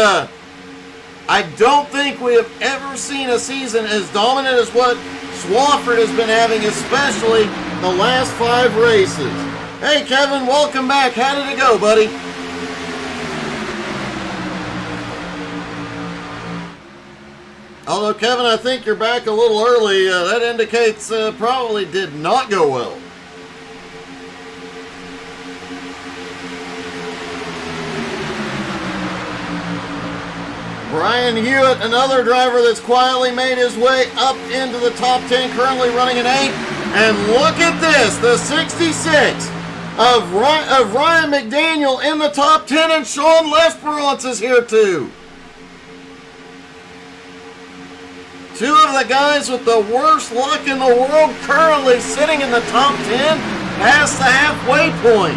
I don't think we have ever seen a season as dominant as what Swafford has been having, especially the last 5 races. Hey Kevin, welcome back. How did it go, buddy? Although, Kevin, I think you're back a little early. That indicates probably did not go well. Brian Hewitt, another driver that's quietly made his way up into the top 10, currently running an 8. And look at this, the 66 of Ryan McDaniel in the top 10, and Sean Lesperance is here too. 2 of the guys with the worst luck in the world currently sitting in the top 10 past the halfway point.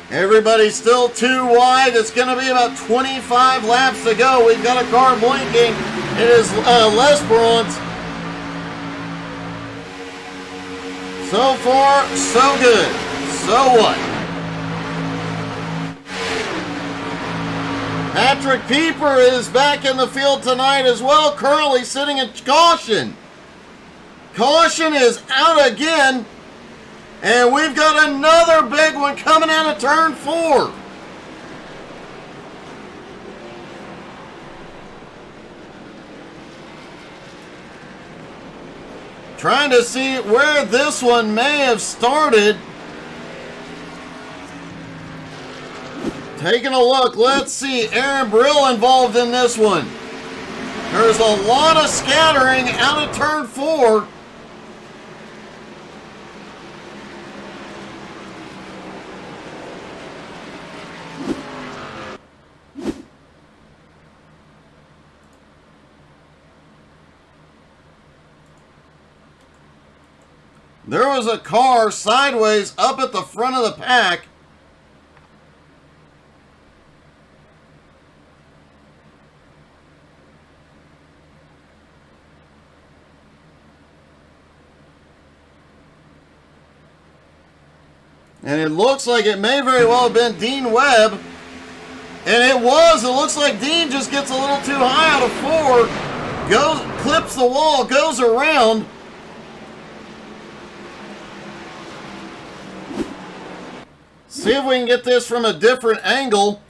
Everybody's still too wide. It's going to be about 25 laps to go. We've got a car blinking. It is Lesperance. So far, so good. So what? Patrick Pieper is back in the field tonight as well, currently sitting at caution. Caution is out again. And we've got another big one coming out of turn 4. Trying to see where this one may have started. Taking a look. Let's see. Aaron Brill involved in this one. There's a lot of scattering out of turn 4. There was a car sideways up at the front of the pack. And it looks like it may very well have been Dean Webb. And it was. It looks like Dean just gets a little too high out of 4. Goes, clips the wall, goes around. See if we can get this from a different angle.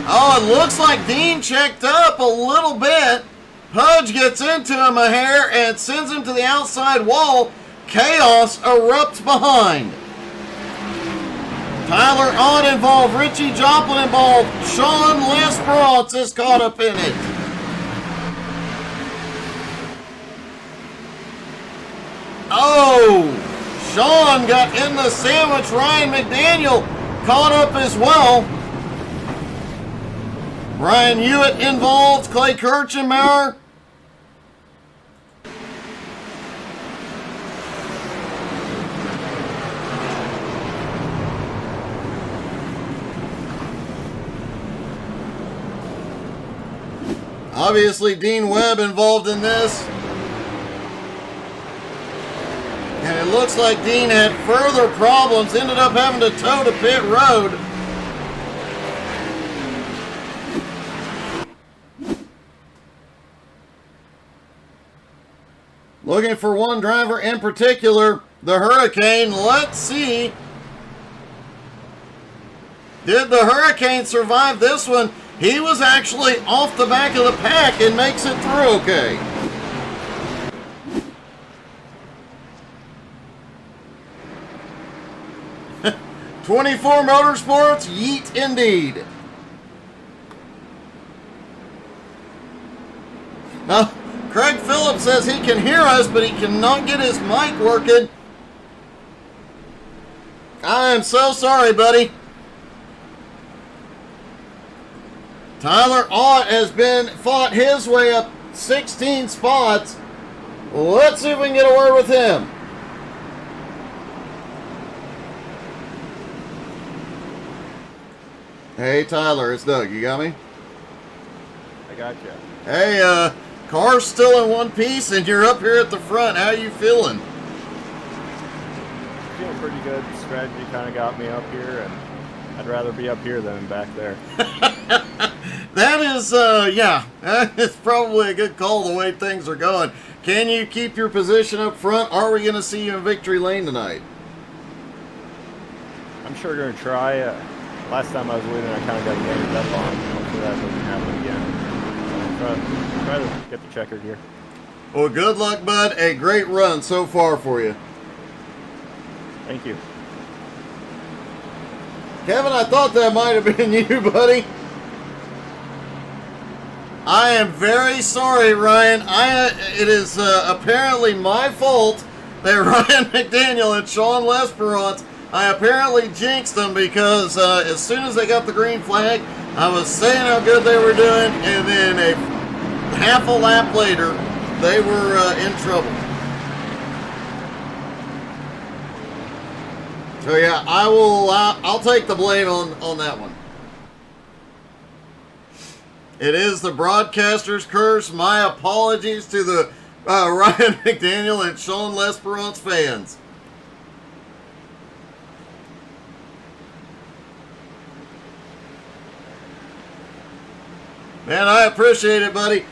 Oh, it looks like Dean checked up a little bit. Pudge gets into him a hair and sends him to the outside wall. Chaos erupts behind. Tyler Ott involved, Richie Joplin involved, Sean Lesperance is caught up in it. Oh, Sean got in the sandwich. Ryan McDaniel caught up as well. Brian Hewitt involved, Clay Kirchenbauer. Obviously, Dean Webb involved in this. And it looks like Dean had further problems, ended up having to tow to pit road. Looking for one driver in particular, the Hurricane. Let's see. Did the Hurricane survive this one? He was actually off the back of the pack and makes it through okay. '24 Motorsports, yeet indeed. Now, Craig Phillips says he can hear us, but he cannot get his mic working. I am so sorry, buddy. Tyler Ott has fought his way up 16 spots. Let's see if we can get a word with him. Hey, Tyler, it's Doug. You got me? I got you. Hey, car's still in one piece, and you're up here at the front. How you feeling? Feeling pretty good. Strategy kind of got me up here, and I'd rather be up here than back there. That is, yeah, it's probably a good call the way things are going. Can you keep your position up front? Are we going to see you in victory lane tonight? I'm sure going to try. Last time I was winning, I kind of got ganged up on. Hopefully that doesn't happen again. Try to get the checkered here. Well, good luck, bud. A great run so far for you. Thank you. Kevin, I thought that might have been you, buddy. I am very sorry, Ryan. It is apparently my fault that Ryan McDaniel and Sean Lesperance, I apparently jinxed them because as soon as they got the green flag, I was saying how good they were doing, and then a half a lap later, they were in trouble. So yeah, I'll take the blame on that one. It is the broadcaster's curse. My apologies to the Ryan McDaniel and Sean Lesperance fans. Man, I appreciate it, buddy.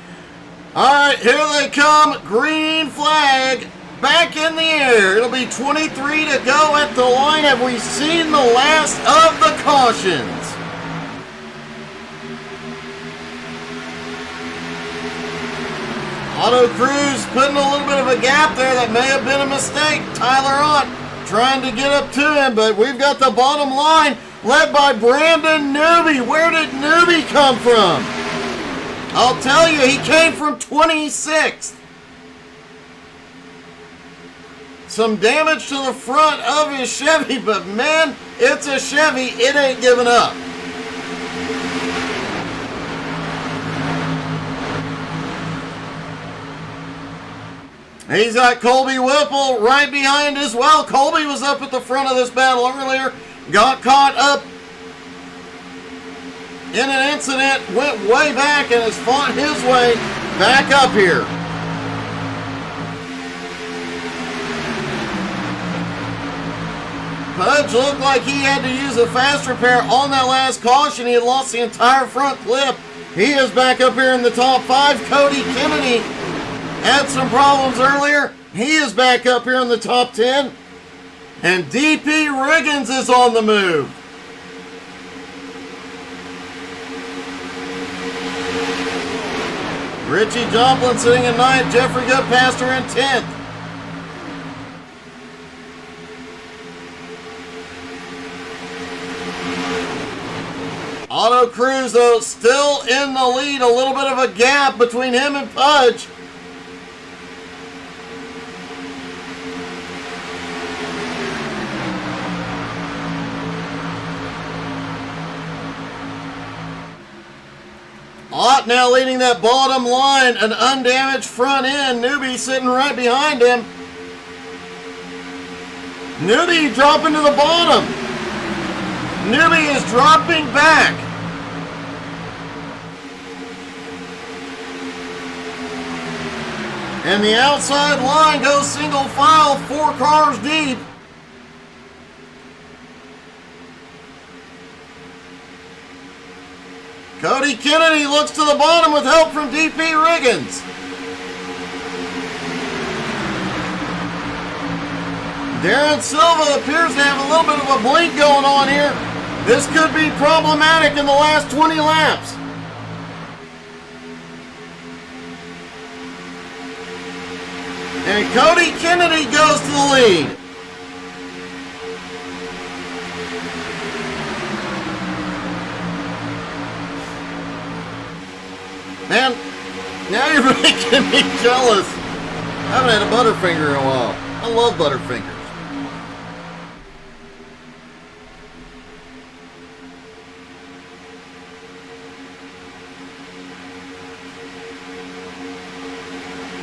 All right, here they come. Green flag back in the air. It'll be 23 to go at the line. Have we seen the last of the cautions? Auto Cruz putting a little bit of a gap there. That may have been a mistake. Tyler Ott trying to get up to him, but we've got the bottom line led by Brandon Newby. Where did Newby come from? I'll tell you, he came from 26th. Some damage to the front of his Chevy, but man, it's a Chevy. It ain't giving up. He's got Colby Whipple right behind as well. Colby was up at the front of this battle earlier, got caught up in an incident, went way back, and has fought his way back up here. Pudge looked like he had to use a fast repair on that last caution. He had lost the entire front clip. He is back up here in the top 5. Cody Kennedy had some problems earlier. He is back up here in the top 10. And DP Riggins is on the move. Richie Joplin sitting in 9th. Jeffrey Goodpaster in 10th. Auto Cruz, though, still in the lead. A little bit of a gap between him and Pudge. Ott now leading that bottom line, an undamaged front end. Newby sitting right behind him. Newby dropping to the bottom. Newby is dropping back. And the outside line goes single file, 4 cars deep. Cody Kennedy looks to the bottom with help from DP Riggins. Darren Silva appears to have a little bit of a blink going on here. This could be problematic in the last 20 laps. And Cody Kennedy goes to the lead. Man, now you're making me jealous. I haven't had a Butterfinger in a while. I love Butterfingers.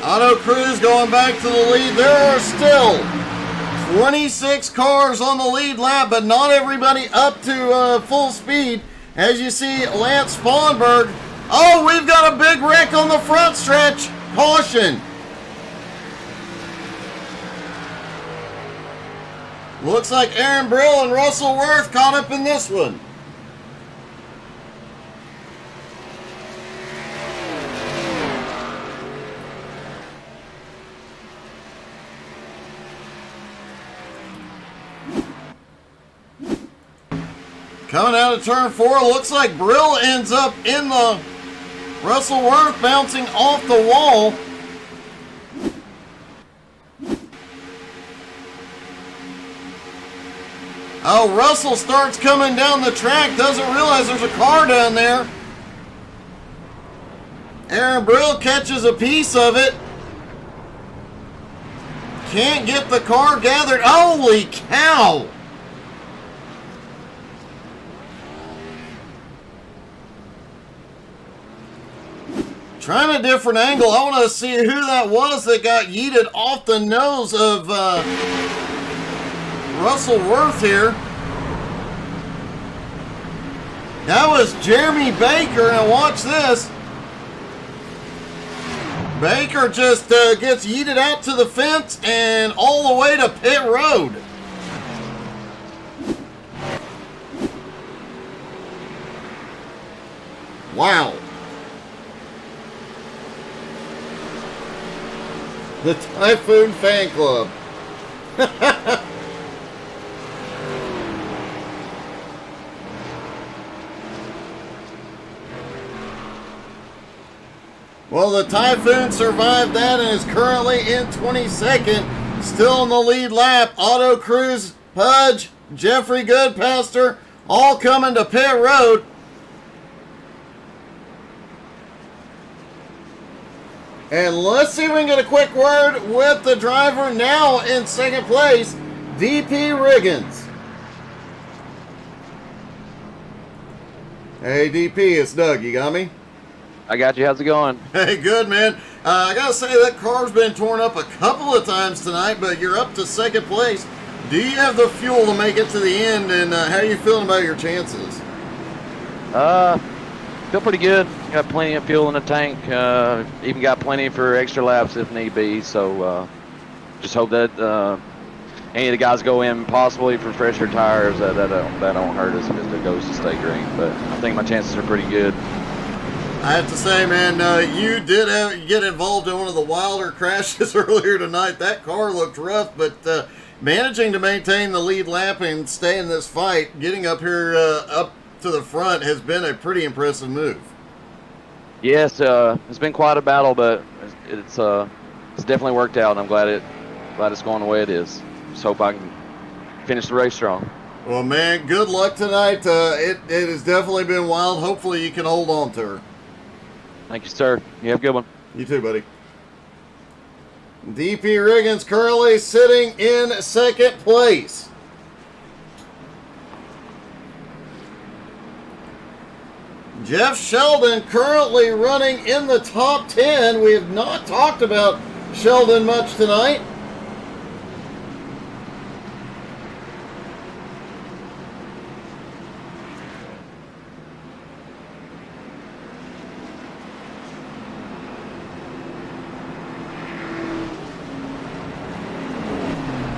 Auto Cruz going back to the lead. There are still 26 cars on the lead lap, but not everybody up to full speed. As you see, Lance Spanberg. Oh, we've got a big wreck on the front stretch. Caution. Looks like Aaron Brill and Russell Worth caught up in this one. Coming out of turn 4, looks like Brill ends up in the Russell Worth bouncing off the wall. Oh, Russell starts coming down the track, doesn't realize there's a car down there. Aaron Brill catches a piece of it. Can't get the car gathered. Holy cow! Trying a different angle. I want to see who that was that got yeeted off the nose of Russell Worth here. That was Jeremy Baker. Now watch this. Baker just gets yeeted out to the fence and all the way to pit road. Wow. The Typhoon Fan Club. Well, the Typhoon survived that and is currently in 22nd. Still in the lead lap. Auto Cruz, Pudge, Jeffrey Goodpaster, all coming to pit road. And let's see if we can get a quick word with the driver now in second place, DP Riggins. Hey, DP, it's Doug. You got me? I got you. How's it going? Hey, good, man. I got to say, that car's been torn up a couple of times tonight, but you're up to second place. Do you have the fuel to make it to the end, and how are you feeling about your chances? Feel pretty good. Got plenty of fuel in the tank. Even got plenty for extra laps if need be. So just hope that any of the guys go in possibly for fresher tires. That don't hurt us if it goes to stay green. But I think my chances are pretty good. I have to say, man, you did get involved in one of the wilder crashes earlier tonight. That car looked rough, but managing to maintain the lead lap and stay in this fight, getting up here up to the front has been a pretty impressive move. Yes, it's been quite a battle, but it's definitely worked out. And I'm glad it's going the way it is. Just hope I can finish the race strong. Well, man, good luck tonight. It has definitely been wild. Hopefully you can hold on to her. Thank you, sir. You have a good one. You too, buddy. DP Riggins currently sitting in second place. Jeff Sheldon currently running in the top 10. We have not talked about Sheldon much tonight.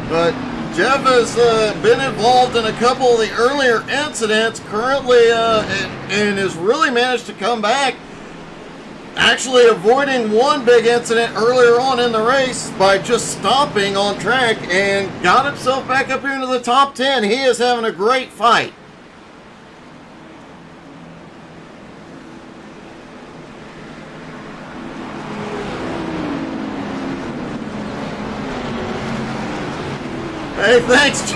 But Jeff has been involved in a couple of the earlier incidents currently and has really managed to come back. actually avoiding one big incident earlier on in the race by just stopping on track and got himself back up here into the top 10. He is having a great fight. Hey, thanks.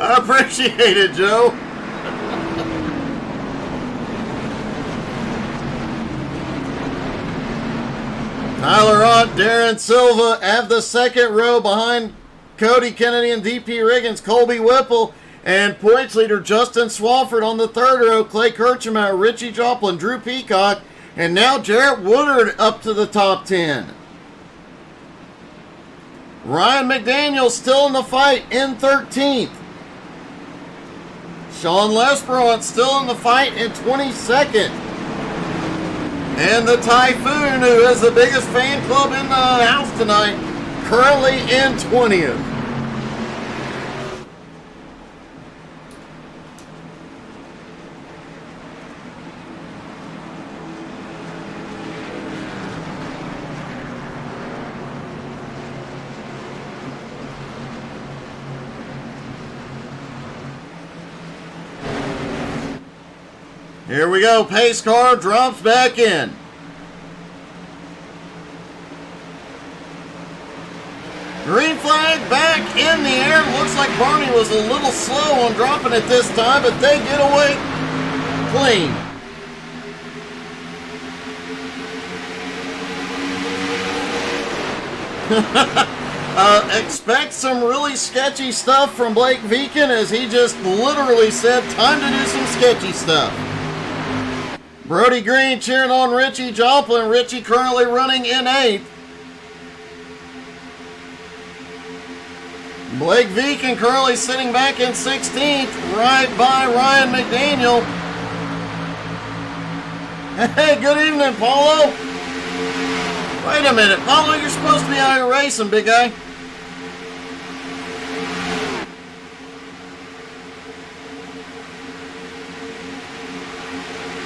I appreciate it, Joe. Tyler Ott, Darren Silva have the second row behind Cody Kennedy and DP Riggins, Colby Whipple, and points leader Justin Swafford on the third row, Clay Kirchmeyer, Richie Joplin, Drew Peacock, and now Jarrett Woodard up to the top 10. Ryan McDaniel still in the fight in 13th. Sean Lesperon still in the fight in 22nd. And the Typhoon, who has the biggest fan club in the house tonight, currently in 20th. Here we go. Pace car drops back in. Green flag back in the air. Looks like Barney was a little slow on dropping it this time, but they get away clean. Expect some really sketchy stuff from Blake Veakin, as he just literally said, time to do some sketchy stuff. Brody Green cheering on Richie Joplin. Richie currently running in 8th. Blake Veakin currently sitting back in 16th, right by Ryan McDaniel. Hey, good evening, Paulo. Wait a minute, Paulo, you're supposed to be out here racing, big guy.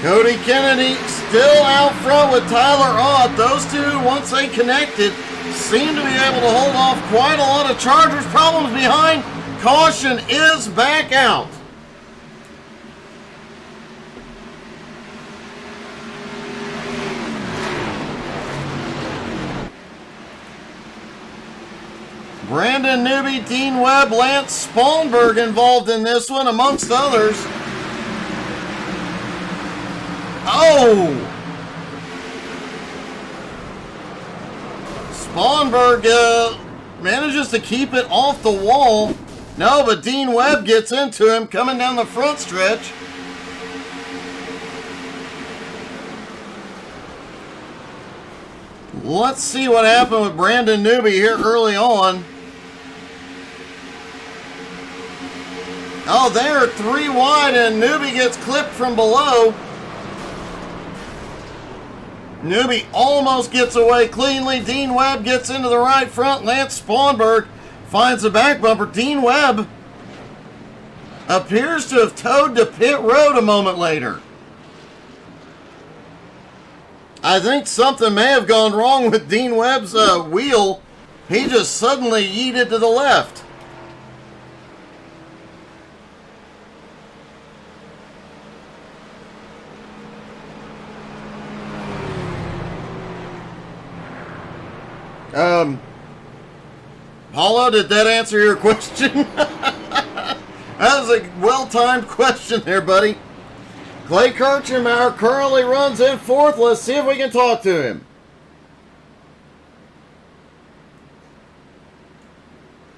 Cody Kennedy still out front with Tyler Ott. Those two, once they connected, seem to be able to hold off quite a lot of Chargers problems behind. Caution is back out. Brandon Newby, Dean Webb, Lance Spawnberg involved in this one, amongst others. Oh! Spawnberg manages to keep it off the wall. No, but Dean Webb gets into him coming down the front stretch. Let's see what happened with Brandon Newby here early on. Oh, they are 3 wide, and Newby gets clipped from below. Newby almost gets away cleanly. Dean Webb gets into the right front. Lance Spawnberg finds the back bumper. Dean Webb appears to have towed to pit road a moment later. I think something may have gone wrong with Dean Webb's wheel. He just suddenly yeeted to the left. Paulo, did that answer your question? That was a well-timed question there, buddy. Clay Kirchmeyer currently runs in 4th. Let's see if we can talk to him.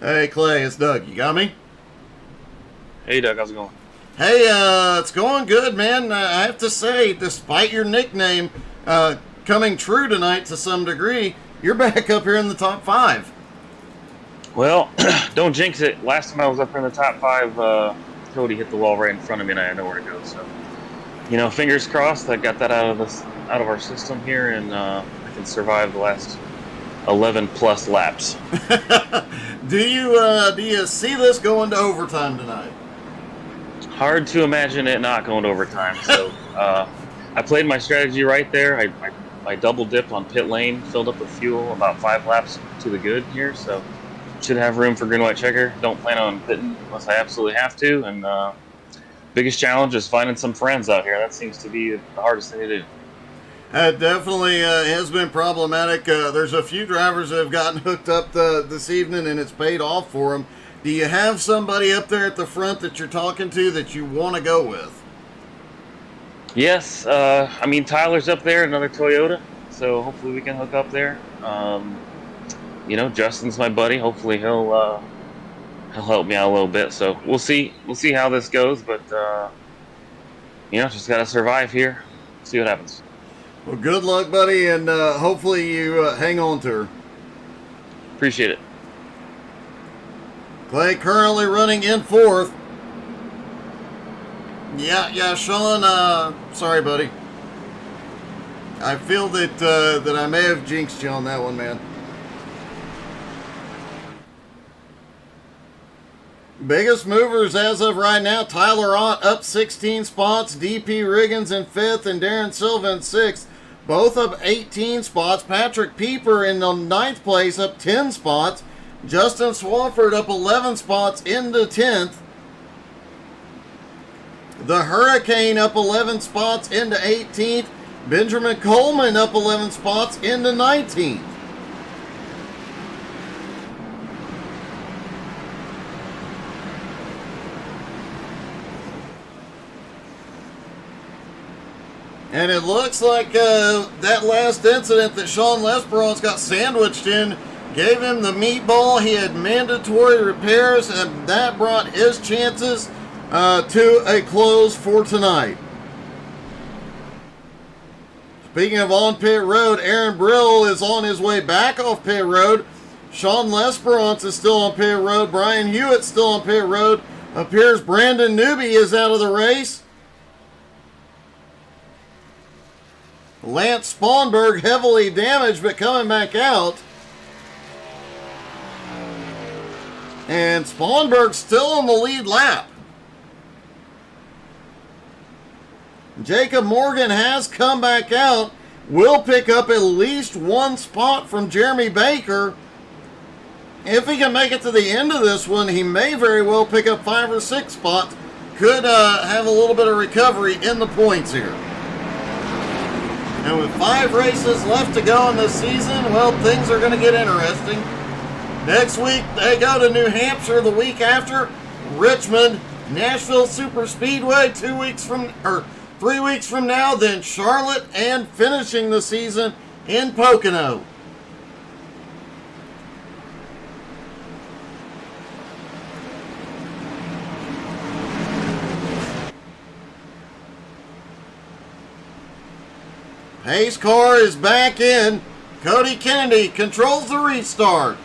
Hey, Clay, it's Doug. You got me? Hey, Doug, how's it going? Hey, it's going good, man. I have to say, despite your nickname coming true tonight to some degree, you're back up here in the top 5. Well, don't jinx it. Last time I was up here in the top 5, Cody hit the wall right in front of me, and I had nowhere to go. So, you know, fingers crossed. I got that out of our system here, and I can survive the last 11 plus laps. Do you see this going to overtime tonight? hard to imagine it not going to overtime. So I played my strategy right there. I double dipped on pit lane, filled up with fuel, about 5 laps to the good here. So should have room for green white checker. Don't plan on pitting unless I absolutely have to. And biggest challenge is finding some friends out here. That seems to be the hardest thing to do. It definitely has been problematic. There's a few drivers that have gotten hooked up this evening, and it's paid off for them. Do you have somebody up there at the front that you're talking to that you want to go with? Yes, I mean, Tyler's up there, another Toyota, so hopefully we can hook up there. You know, Justin's my buddy. Hopefully he'll help me out a little bit. So we'll see how this goes, but you know, just gotta survive here. See what happens. Well, good luck, buddy, and hopefully you hang on to her. Appreciate it. Clay currently running in 4th. Yeah, Sean, sorry, buddy. I feel that I may have jinxed you on that one, man. Biggest movers as of right now, Tyler Ott up 16 spots, DP Riggins in 5th, and Darren Silva in 6th. Both up 18 spots. Patrick Pieper in the 9th place up 10 spots. Justin Swafford up 11 spots into 10th. The Hurricane up 11 spots into 18th. Benjamin Coleman up 11 spots into 19th. And it looks like that last incident that Sean Lesperance got sandwiched in gave him the meatball. He had mandatory repairs, and that brought his chances to a close for tonight. Speaking of on pit road, Aaron Brill is on his way back off pit road. Sean Lesperance is still on pit road. Brian Hewitt's still on pit road. Appears Brandon Newby is out of the race. Lance Spawnberg heavily damaged but coming back out. And Spawnberg's still on the lead lap. Jacob Morgan has come back out. Will pick up at least 1 spot from Jeremy Baker. If he can make it to the end of this one, he may very well pick up 5 or 6 spots. Could have a little bit of recovery in the points here. And with 5 races left to go in this season, well, things are going to get interesting. Next week, they go to New Hampshire. The week after, Richmond, Nashville Super Speedway 3 weeks from now, then Charlotte, and finishing the season in Pocono. Pace car is back in. Cody Kennedy controls the restart.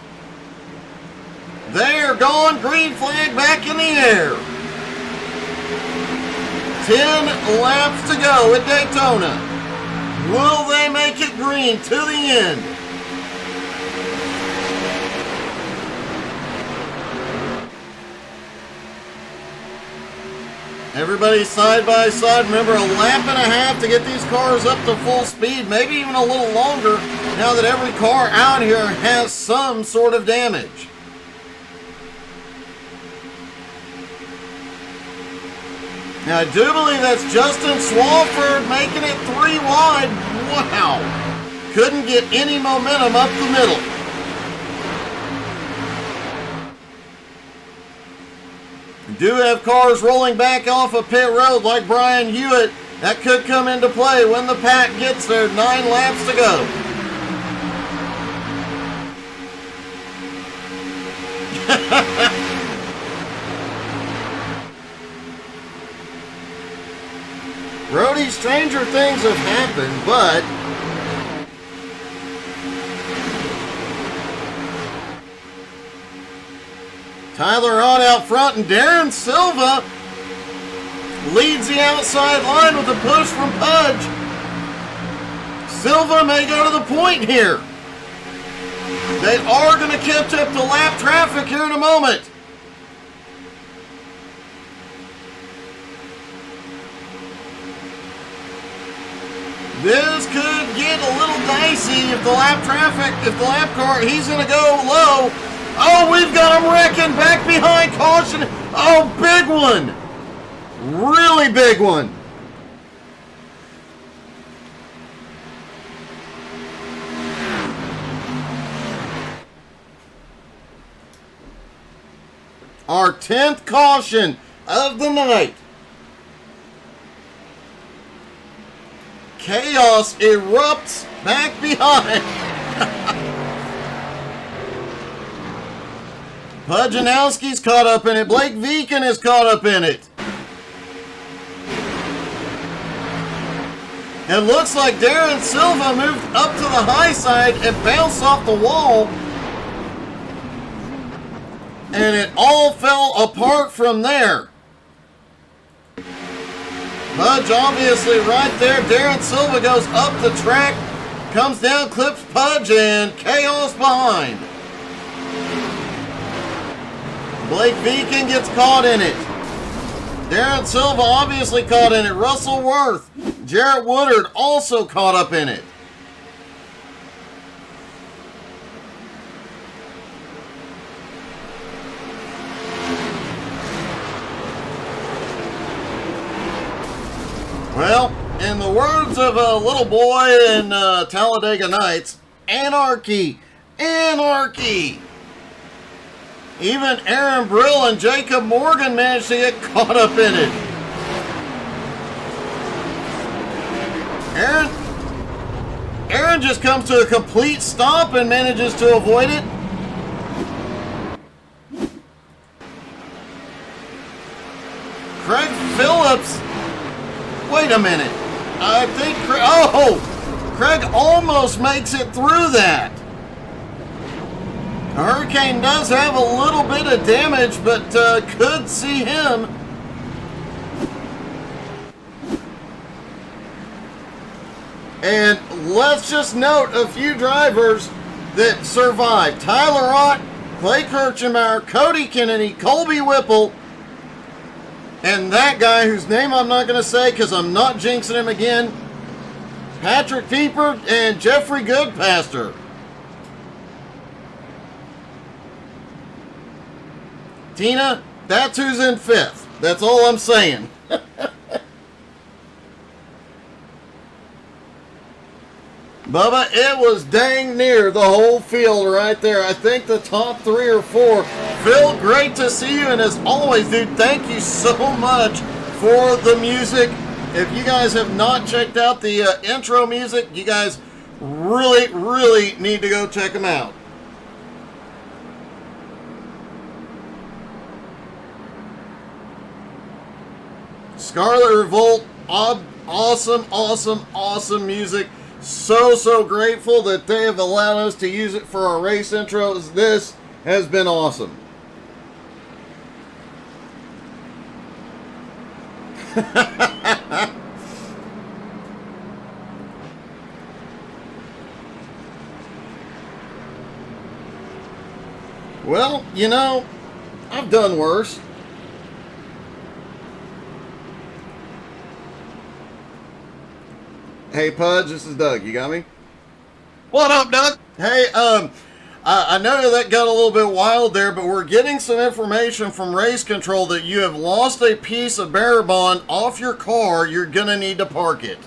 They're gone. Green flag back in the air. 10 laps to go at Daytona. Will they make it green to the end? Everybody side by side. Remember, a lap and a half to get these cars up to full speed, maybe even a little longer, now that every car out here has some sort of damage. Now, I do believe that's Justin Swafford making it 3 wide. Wow. Couldn't get any momentum up the middle. Do have cars rolling back off of pit road like Brian Hewitt. That could come into play when the pack gets there. 9 laps to go. Brody, stranger things have happened, but Tyler Ott out front, and Darren Silva leads the outside line with a push from Pudge. Silva may go to the point here. They are going to catch up to lap traffic here in a moment. This could get a little dicey if the lap car, he's going to go low. Oh, we've got him wrecking back behind caution. Oh, big one. Really big one. Our 10th caution of the night. Chaos erupts back behind. Pudge and Nowski's caught up in it. Blake Veakin is caught up in it. It looks like Darren Silva moved up to the high side and bounced off the wall. And it all fell apart from there. Pudge obviously right there. Darren Silva goes up the track, comes down, clips Pudge, and chaos behind. Blake Veakin gets caught in it. Darren Silva obviously caught in it. Russell Worth, Jarrett Woodard also caught up in it. Well, in the words of a little boy in Talladega Nights, anarchy, anarchy. Even Aaron Brill and Jacob Morgan managed to get caught up in it. Aaron just comes to a complete stop and manages to avoid it. Craig Phillips. Wait a minute. I think Craig almost makes it through that. The Hurricane does have a little bit of damage, but could see him. And let's just note a few drivers that survived. Tyler Ott, Clay Kirchenbauer, Cody Kennedy, Colby Whipple, and that guy whose name I'm not going to say because I'm not jinxing him again, Patrick Pieper and Jeffrey Goodpaster. Tina, that's who's in 5th. That's all I'm saying. Bubba, it was dang near the whole field right there. I think the top 3 or 4. Phil, great to see you. And as always, dude, thank you so much for the music. If you guys have not checked out the intro music, you guys really, really need to go check them out. Scarlet Revolt, awesome, awesome, awesome music. So grateful that they have allowed us to use it for our race intros. This has been awesome. Well, you know, I've done worse. Hey, Pudge, this is Doug. You got me? What up, Doug? Hey, I know that got a little bit wild there, but we're getting some information from Race Control that you have lost a piece of barrier bond off your car. You're going to need to park it.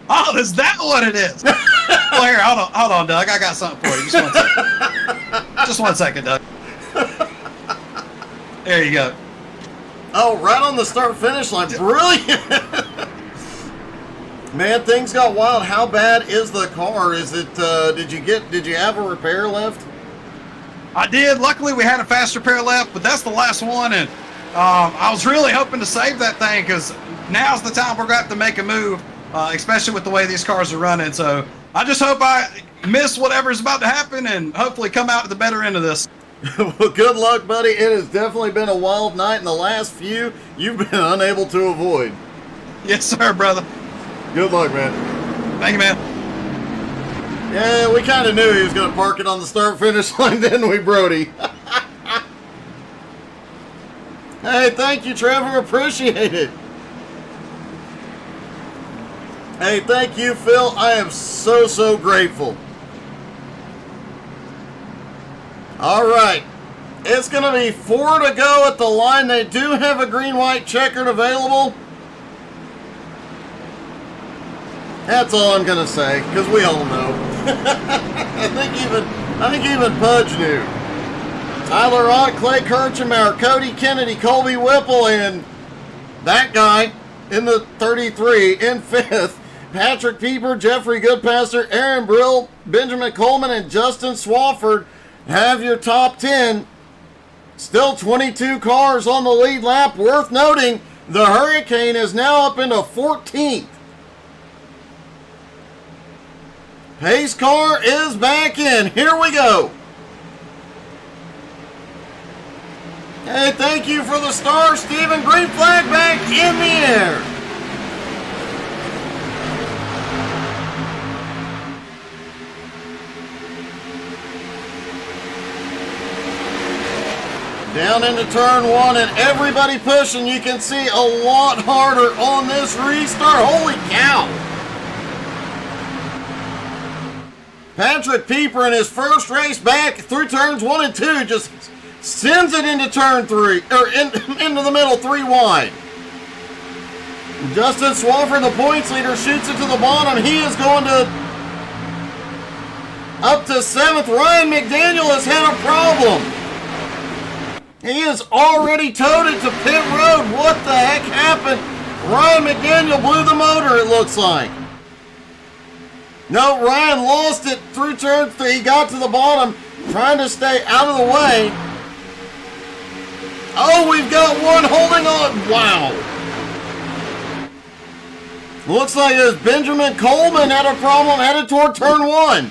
Oh, is that what it is? Well, here, hold on, Doug. I got something for you. Just 1 second. Just 1 second, Doug. There you go. Oh, right on the start-finish line. Brilliant. Man, things got wild. How bad is the car? Is it, did you have a repair left? I did. Luckily, we had a fast repair left, but that's the last one. And I was really hoping to save that thing because now's the time we're going to have to make a move, especially with the way these cars are running. So I just hope I miss whatever's about to happen and hopefully come out at the better end of this. Well, good luck, buddy. It has definitely been a wild night, and the last few you've been unable to avoid. Yes, sir, brother. Good luck, man. Thank you, man. Yeah, we kind of knew he was going to park it on the start-finish line, didn't we, Brody? Hey, thank you, Trevor. Appreciate it. Hey, thank you, Phil. I am so, so grateful. All right. It's going to be 4 to go at the line. They do have a green-white checkered available. That's all I'm going to say, because we all know. I think even Pudge knew. Tyler Ott, Clay Kirchenbauer, Cody Kennedy, Colby Whipple, and that guy in the 33 in 5th. Patrick Pieper, Jeffrey Goodpaster, Aaron Brill, Benjamin Coleman, and Justin Swafford have your top 10. Still 22 cars on the lead lap. Worth noting, the Hurricane is now up into 14th. Pace car is back in. Here we go. Hey, thank you for the star, Stephen. Green flag back in the air. Down into turn 1 and everybody pushing. You can see a lot harder on this restart. Holy cow. Patrick Pieper in his first race back through turns 1 and 2 just sends it into turn 3, or into the middle, 3 wide. Justin Swafford, the points leader, shoots it to the bottom. He is going to up to 7th. Ryan McDaniel has had a problem. He has already towed it to pit road. What the heck happened? Ryan McDaniel blew the motor, it looks like. No, Ryan lost it through turn 3. He got to the bottom, trying to stay out of the way. Oh, we've got one holding on. Wow. Looks like it was Benjamin Coleman had a problem headed toward turn 1.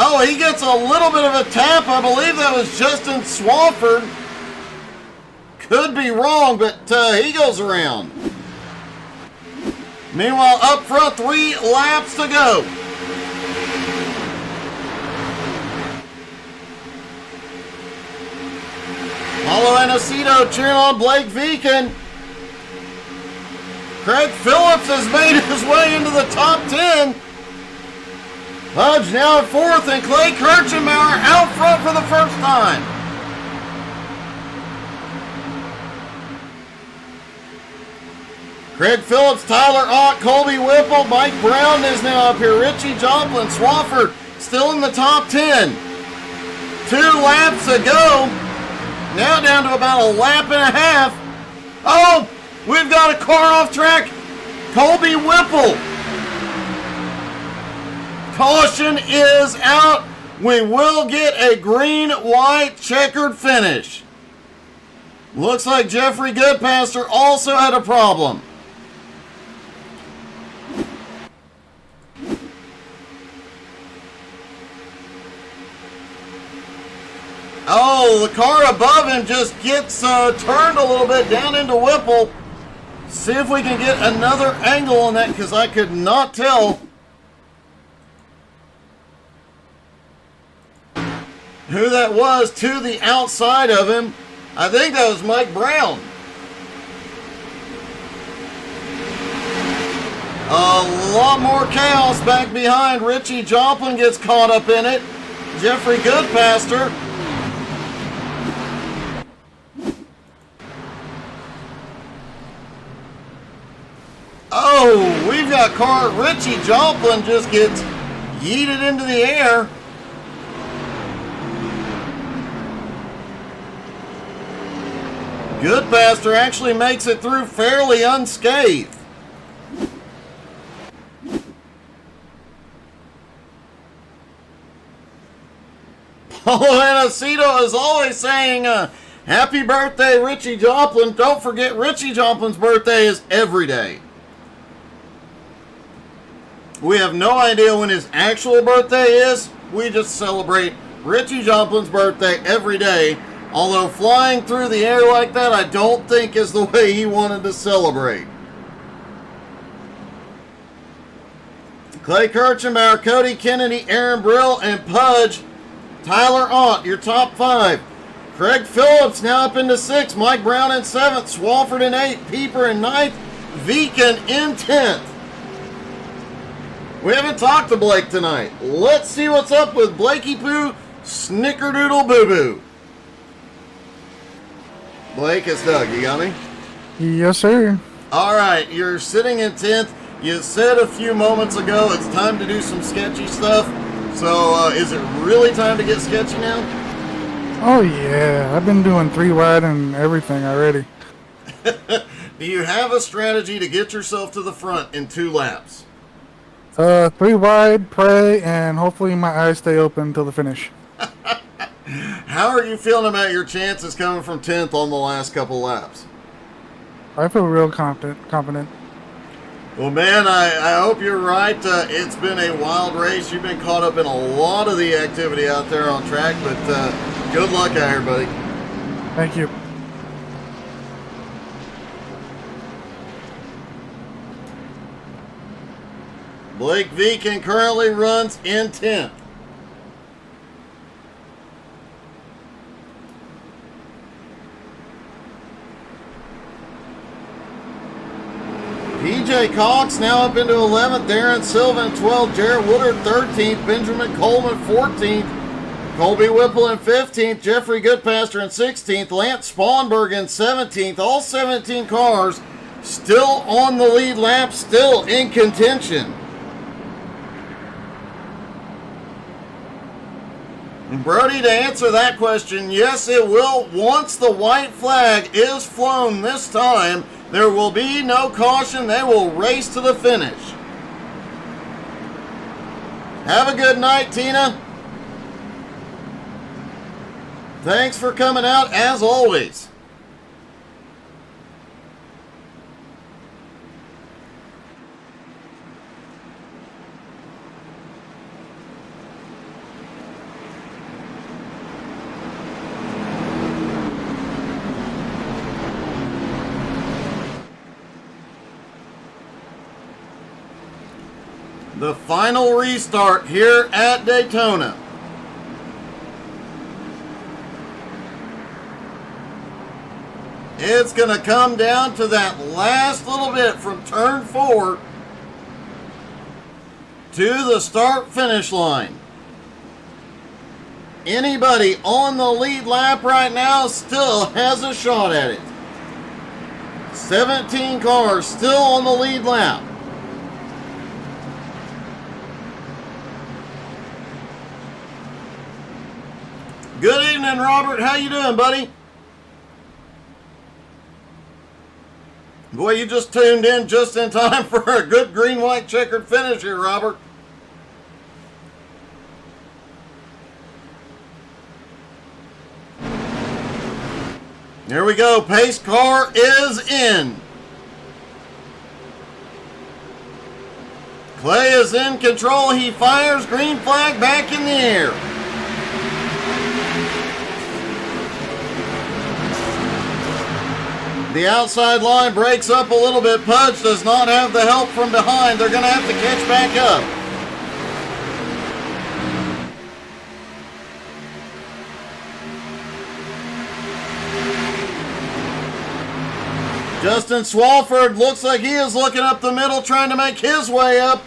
Oh, he gets a little bit of a tap. I believe that was Justin Swafford. Could be wrong, but he goes around. Meanwhile, up front, 3 laps to go. Paulo Anacito cheering on Blake Veakin. Craig Phillips has made his way into the top 10. Pudge now at 4th, and Clay Kirchenbauer out front for the first time. Craig Phillips, Tyler Ott, Colby Whipple, Mike Brown is now up here. Richie Joplin, Swafford still in the top 10. 2 laps to go. Now down to about a lap and a half. Oh, we've got a car off track. Colby Whipple. Caution is out. We will get a green-white checkered finish. Looks like Jeffrey Goodpaster also had a problem. Oh, the car above him just gets turned a little bit down into Whipple. See if we can get another angle on that, because I could not tell who that was to the outside of him. I think that was Mike Brown. A lot more chaos back behind. Richie Joplin gets caught up in it. Jeffrey Goodpaster. Oh, we've got car. Richie Joplin just gets yeeted into the air. Goodpaster actually makes it through fairly unscathed. Paulo Anacito is always saying, happy birthday, Richie Joplin. Don't forget, Richie Joplin's birthday is every day. We have no idea when his actual birthday is. We just celebrate Richie Joplin's birthday every day. Although flying through the air like that, I don't think is the way he wanted to celebrate. Clay Kirchenbauer, Cody Kennedy, Aaron Brill, and Pudge. Tyler Ott, your top 5. Craig Phillips now up into 6th. Mike Brown in 7th. Swafford in 8th. Pieper in 9th. Viken in 10th. We haven't talked to Blake tonight. Let's see what's up with Blakey Poo Snickerdoodle Boo Boo. Blake, it's Doug. You got me? Yes, sir. All right, you're sitting in 10th. You said a few moments ago it's time to do some sketchy stuff. So is it really time to get sketchy now? Oh, yeah. I've been doing 3 wide and everything already. Do you have a strategy to get yourself to the front in 2 laps? 3 wide, pray, and hopefully my eyes stay open until the finish. How are you feeling about your chances coming from 10th on the last couple laps? I feel real confident. Well, man, I hope you're right. It's been a wild race. You've been caught up in a lot of the activity out there on track, but good luck out here, buddy. Thank you. Blake Viken currently runs in 10th. PJ Cox now up into 11th. Darren Silva in 12th. Jarrett Woodard 13th. Benjamin Coleman 14th. Colby Whipple in 15th. Jeffrey Goodpaster in 16th. Lance Spawnberg in 17th. All 17 cars still on the lead lap, still in contention. Brody, to answer that question, yes, it will. Once the white flag is flown this time, there will be no caution. They will race to the finish. Have a good night, Tina. Thanks for coming out, as always. The final restart here at Daytona. It's going to come down to that last little bit from turn 4 to the start-finish line. Anybody on the lead lap right now still has a shot at it. 17 cars still on the lead lap. Good evening, Robert. How you doing, buddy? Boy, you just tuned in just in time for a good green-white checkered finish here, Robert. Here we go. Pace car is in. Clay is in control. He fires. Green flag back in the air. The outside line breaks up a little bit. Pudge does not have the help from behind. They're going to have to catch back up. Justin Swafford looks like he is looking up the middle, trying to make his way up.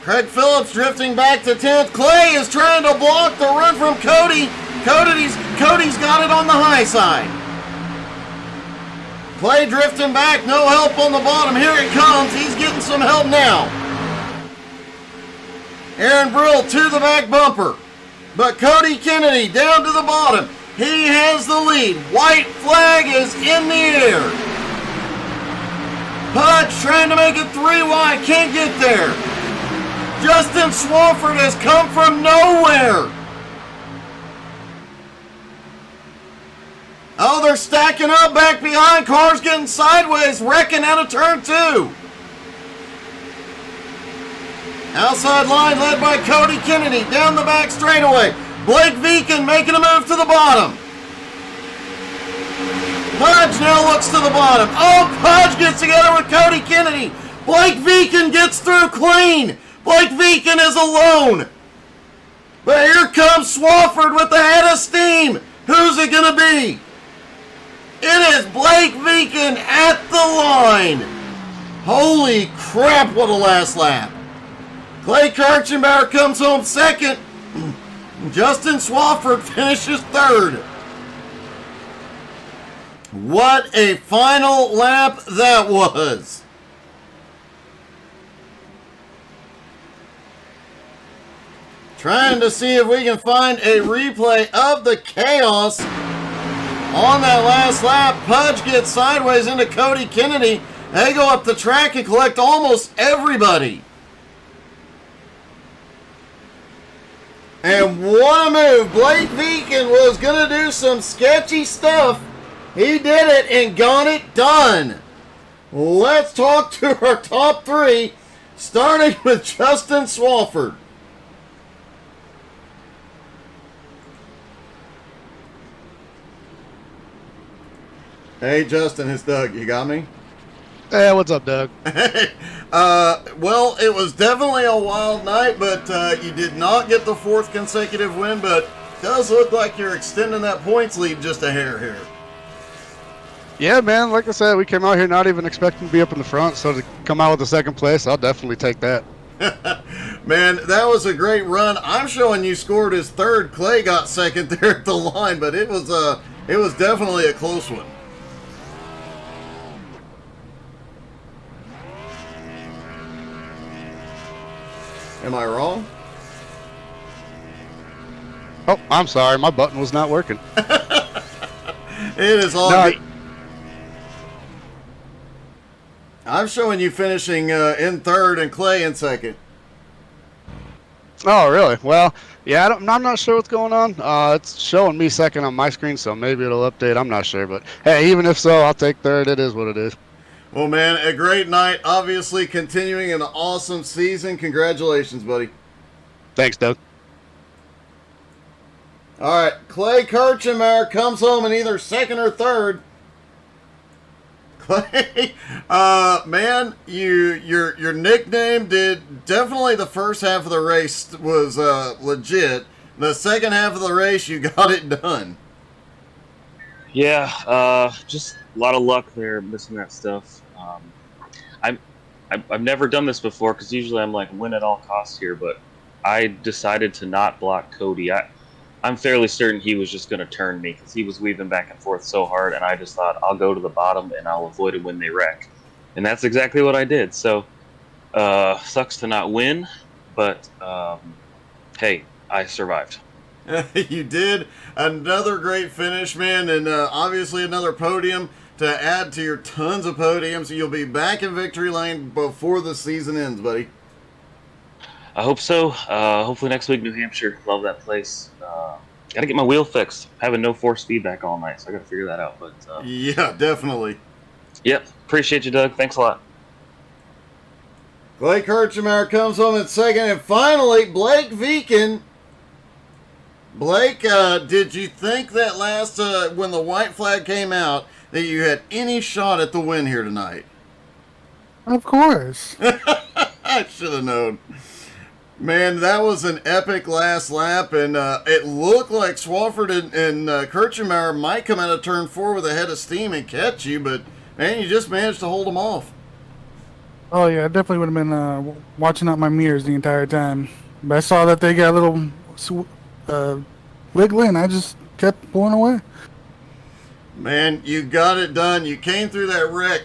Craig Phillips drifting back to 10th. Clay is trying to block the run from Cody. Cody's got it on the high side. Clay drifting back, no help on the bottom. Here it comes. He's getting some help now. Aaron Brill to the back bumper. But Cody Kennedy down to the bottom. He has the lead. White flag is in the air. Pudge trying to make it 3 wide. Can't get there. Justin Swafford has come from nowhere. Oh, they're stacking up back behind. Cars getting sideways, wrecking out of turn 2. Outside line led by Cody Kennedy. Down the back straightaway. Blake Viken making a move to the bottom. Pudge now looks to the bottom. Oh, Pudge gets together with Cody Kennedy. Blake Viken gets through clean. Blake Viken is alone. But here comes Swafford with the head of steam. Who's it going to be? It is Blake Beacon at the line. Holy crap, what a last lap. Clay Kirchenbauer comes home second. Justin Swafford finishes third. What a final lap that was. Trying to see if we can find a replay of the chaos on that last lap. Pudge gets sideways into Cody Kennedy. They go up the track and collect almost everybody. And what a move. Blake Beacon was going to do some sketchy stuff. He did it and got it done. Let's talk to our top three, starting with Justin Swafford. Hey, Justin, it's Doug. You got me? Hey, what's up, Doug? Well, it was definitely a wild night, but you did not get the fourth consecutive win, but it does look like you're extending that points lead just a hair here. Yeah, man, like I said, we came out here not even expecting to be up in the front, so to come out with the second place, I'll definitely take that. Man, that was a great run. I'm showing you scored his third. Clay got second there at the line, but it was definitely a close one. Am I wrong? Oh, I'm sorry, my button was not working. It is all good. I'm showing you finishing in third and Clay in second. Oh, really? Well, yeah, I'm not sure what's going on. It's showing me second on my screen, so maybe it'll update. I'm not sure, but hey, even if so, I'll take third. It is what it is. Well, man, a great night. Obviously, continuing an awesome season. Congratulations, buddy. Thanks, Doug. All right, Clay Kirchenbauer comes home in either second or third. Clay, man, your nickname did definitely the first half of the race was legit. The second half of the race, you got it done. Yeah, just a lot of luck there, missing that stuff. I've never done this before because usually I'm like win at all costs here, but I decided to not block Cody. I'm fairly certain he was just going to turn me because he was weaving back and forth so hard, and I just thought I'll go to the bottom and I'll avoid him when they wreck, and that's exactly what I did. So sucks to not win, but hey, I survived. You did. Another great finish, man, and obviously another podium to add to your tons of podiums. You'll be back in victory lane before the season ends, buddy. I hope so. Hopefully next week, New Hampshire. Love that place. Got to get my wheel fixed. Having no force feedback all night, so I got to figure that out. But yeah, definitely. Yep. Appreciate you, Doug. Thanks a lot. Blake Kirchenbauer comes home in second, and finally, Blake Beacon. Blake, did you think that last when the white flag came out that you had any shot at the win here tonight? Of course. I should have known. Man, that was an epic last lap, and it looked like Swafford and Kirchenbauer might come out of turn 4 with a head of steam and catch you, but man, you just managed to hold them off. Oh yeah, I definitely would have been watching out my mirrors the entire time. But I saw that they got a little wiggly, and I just kept pulling away. Man, you got it done. You came through that wreck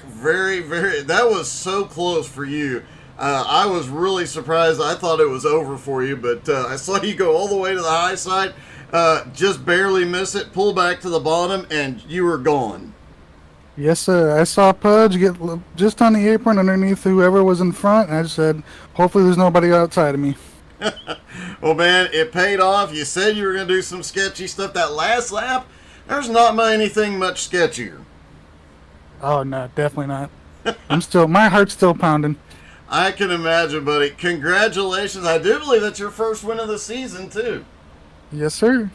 that was so close for you. I was really surprised. I thought it was over for you, but I saw you go all the way to the high side, just barely miss it, pull back to the bottom, and you were gone. Yes, sir. I saw Pudge get just on the apron underneath whoever was in front, and I just said, hopefully there's nobody outside of me. Well, man, it paid off. You said you were going to do some sketchy stuff. That last lap, there's not anything much sketchier. Oh, no, definitely not. My heart's still pounding. I can imagine, buddy. Congratulations. I do believe that's your first win of the season, too. Yes, sir.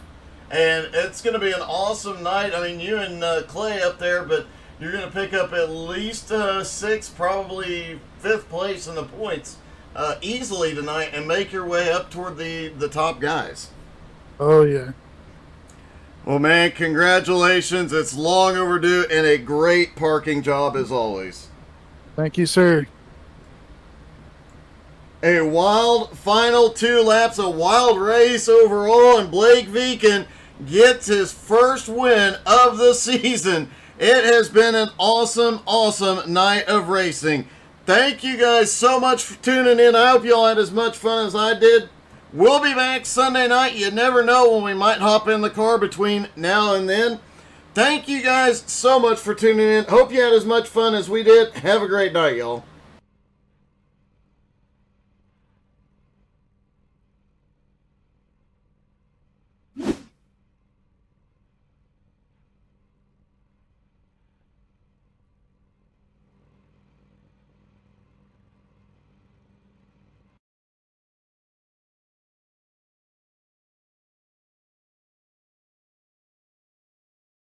And it's going to be an awesome night. I mean, you and Clay up there, but you're going to pick up at least 6th, probably 5th place in the points easily tonight and make your way up toward the top guys. Oh yeah. Well, man, congratulations. It's long overdue and a great parking job as always. Thank you, sir. A wild final 2 laps, a wild race overall, and Blake Viken gets his first win of the season. It has been an awesome, awesome night of racing. Thank you guys so much for tuning in. I hope you all had as much fun as I did. We'll be back Sunday night. You never know when we might hop in the car between now and then. Thank you guys so much for tuning in. Hope you had as much fun as we did. Have a great night, y'all.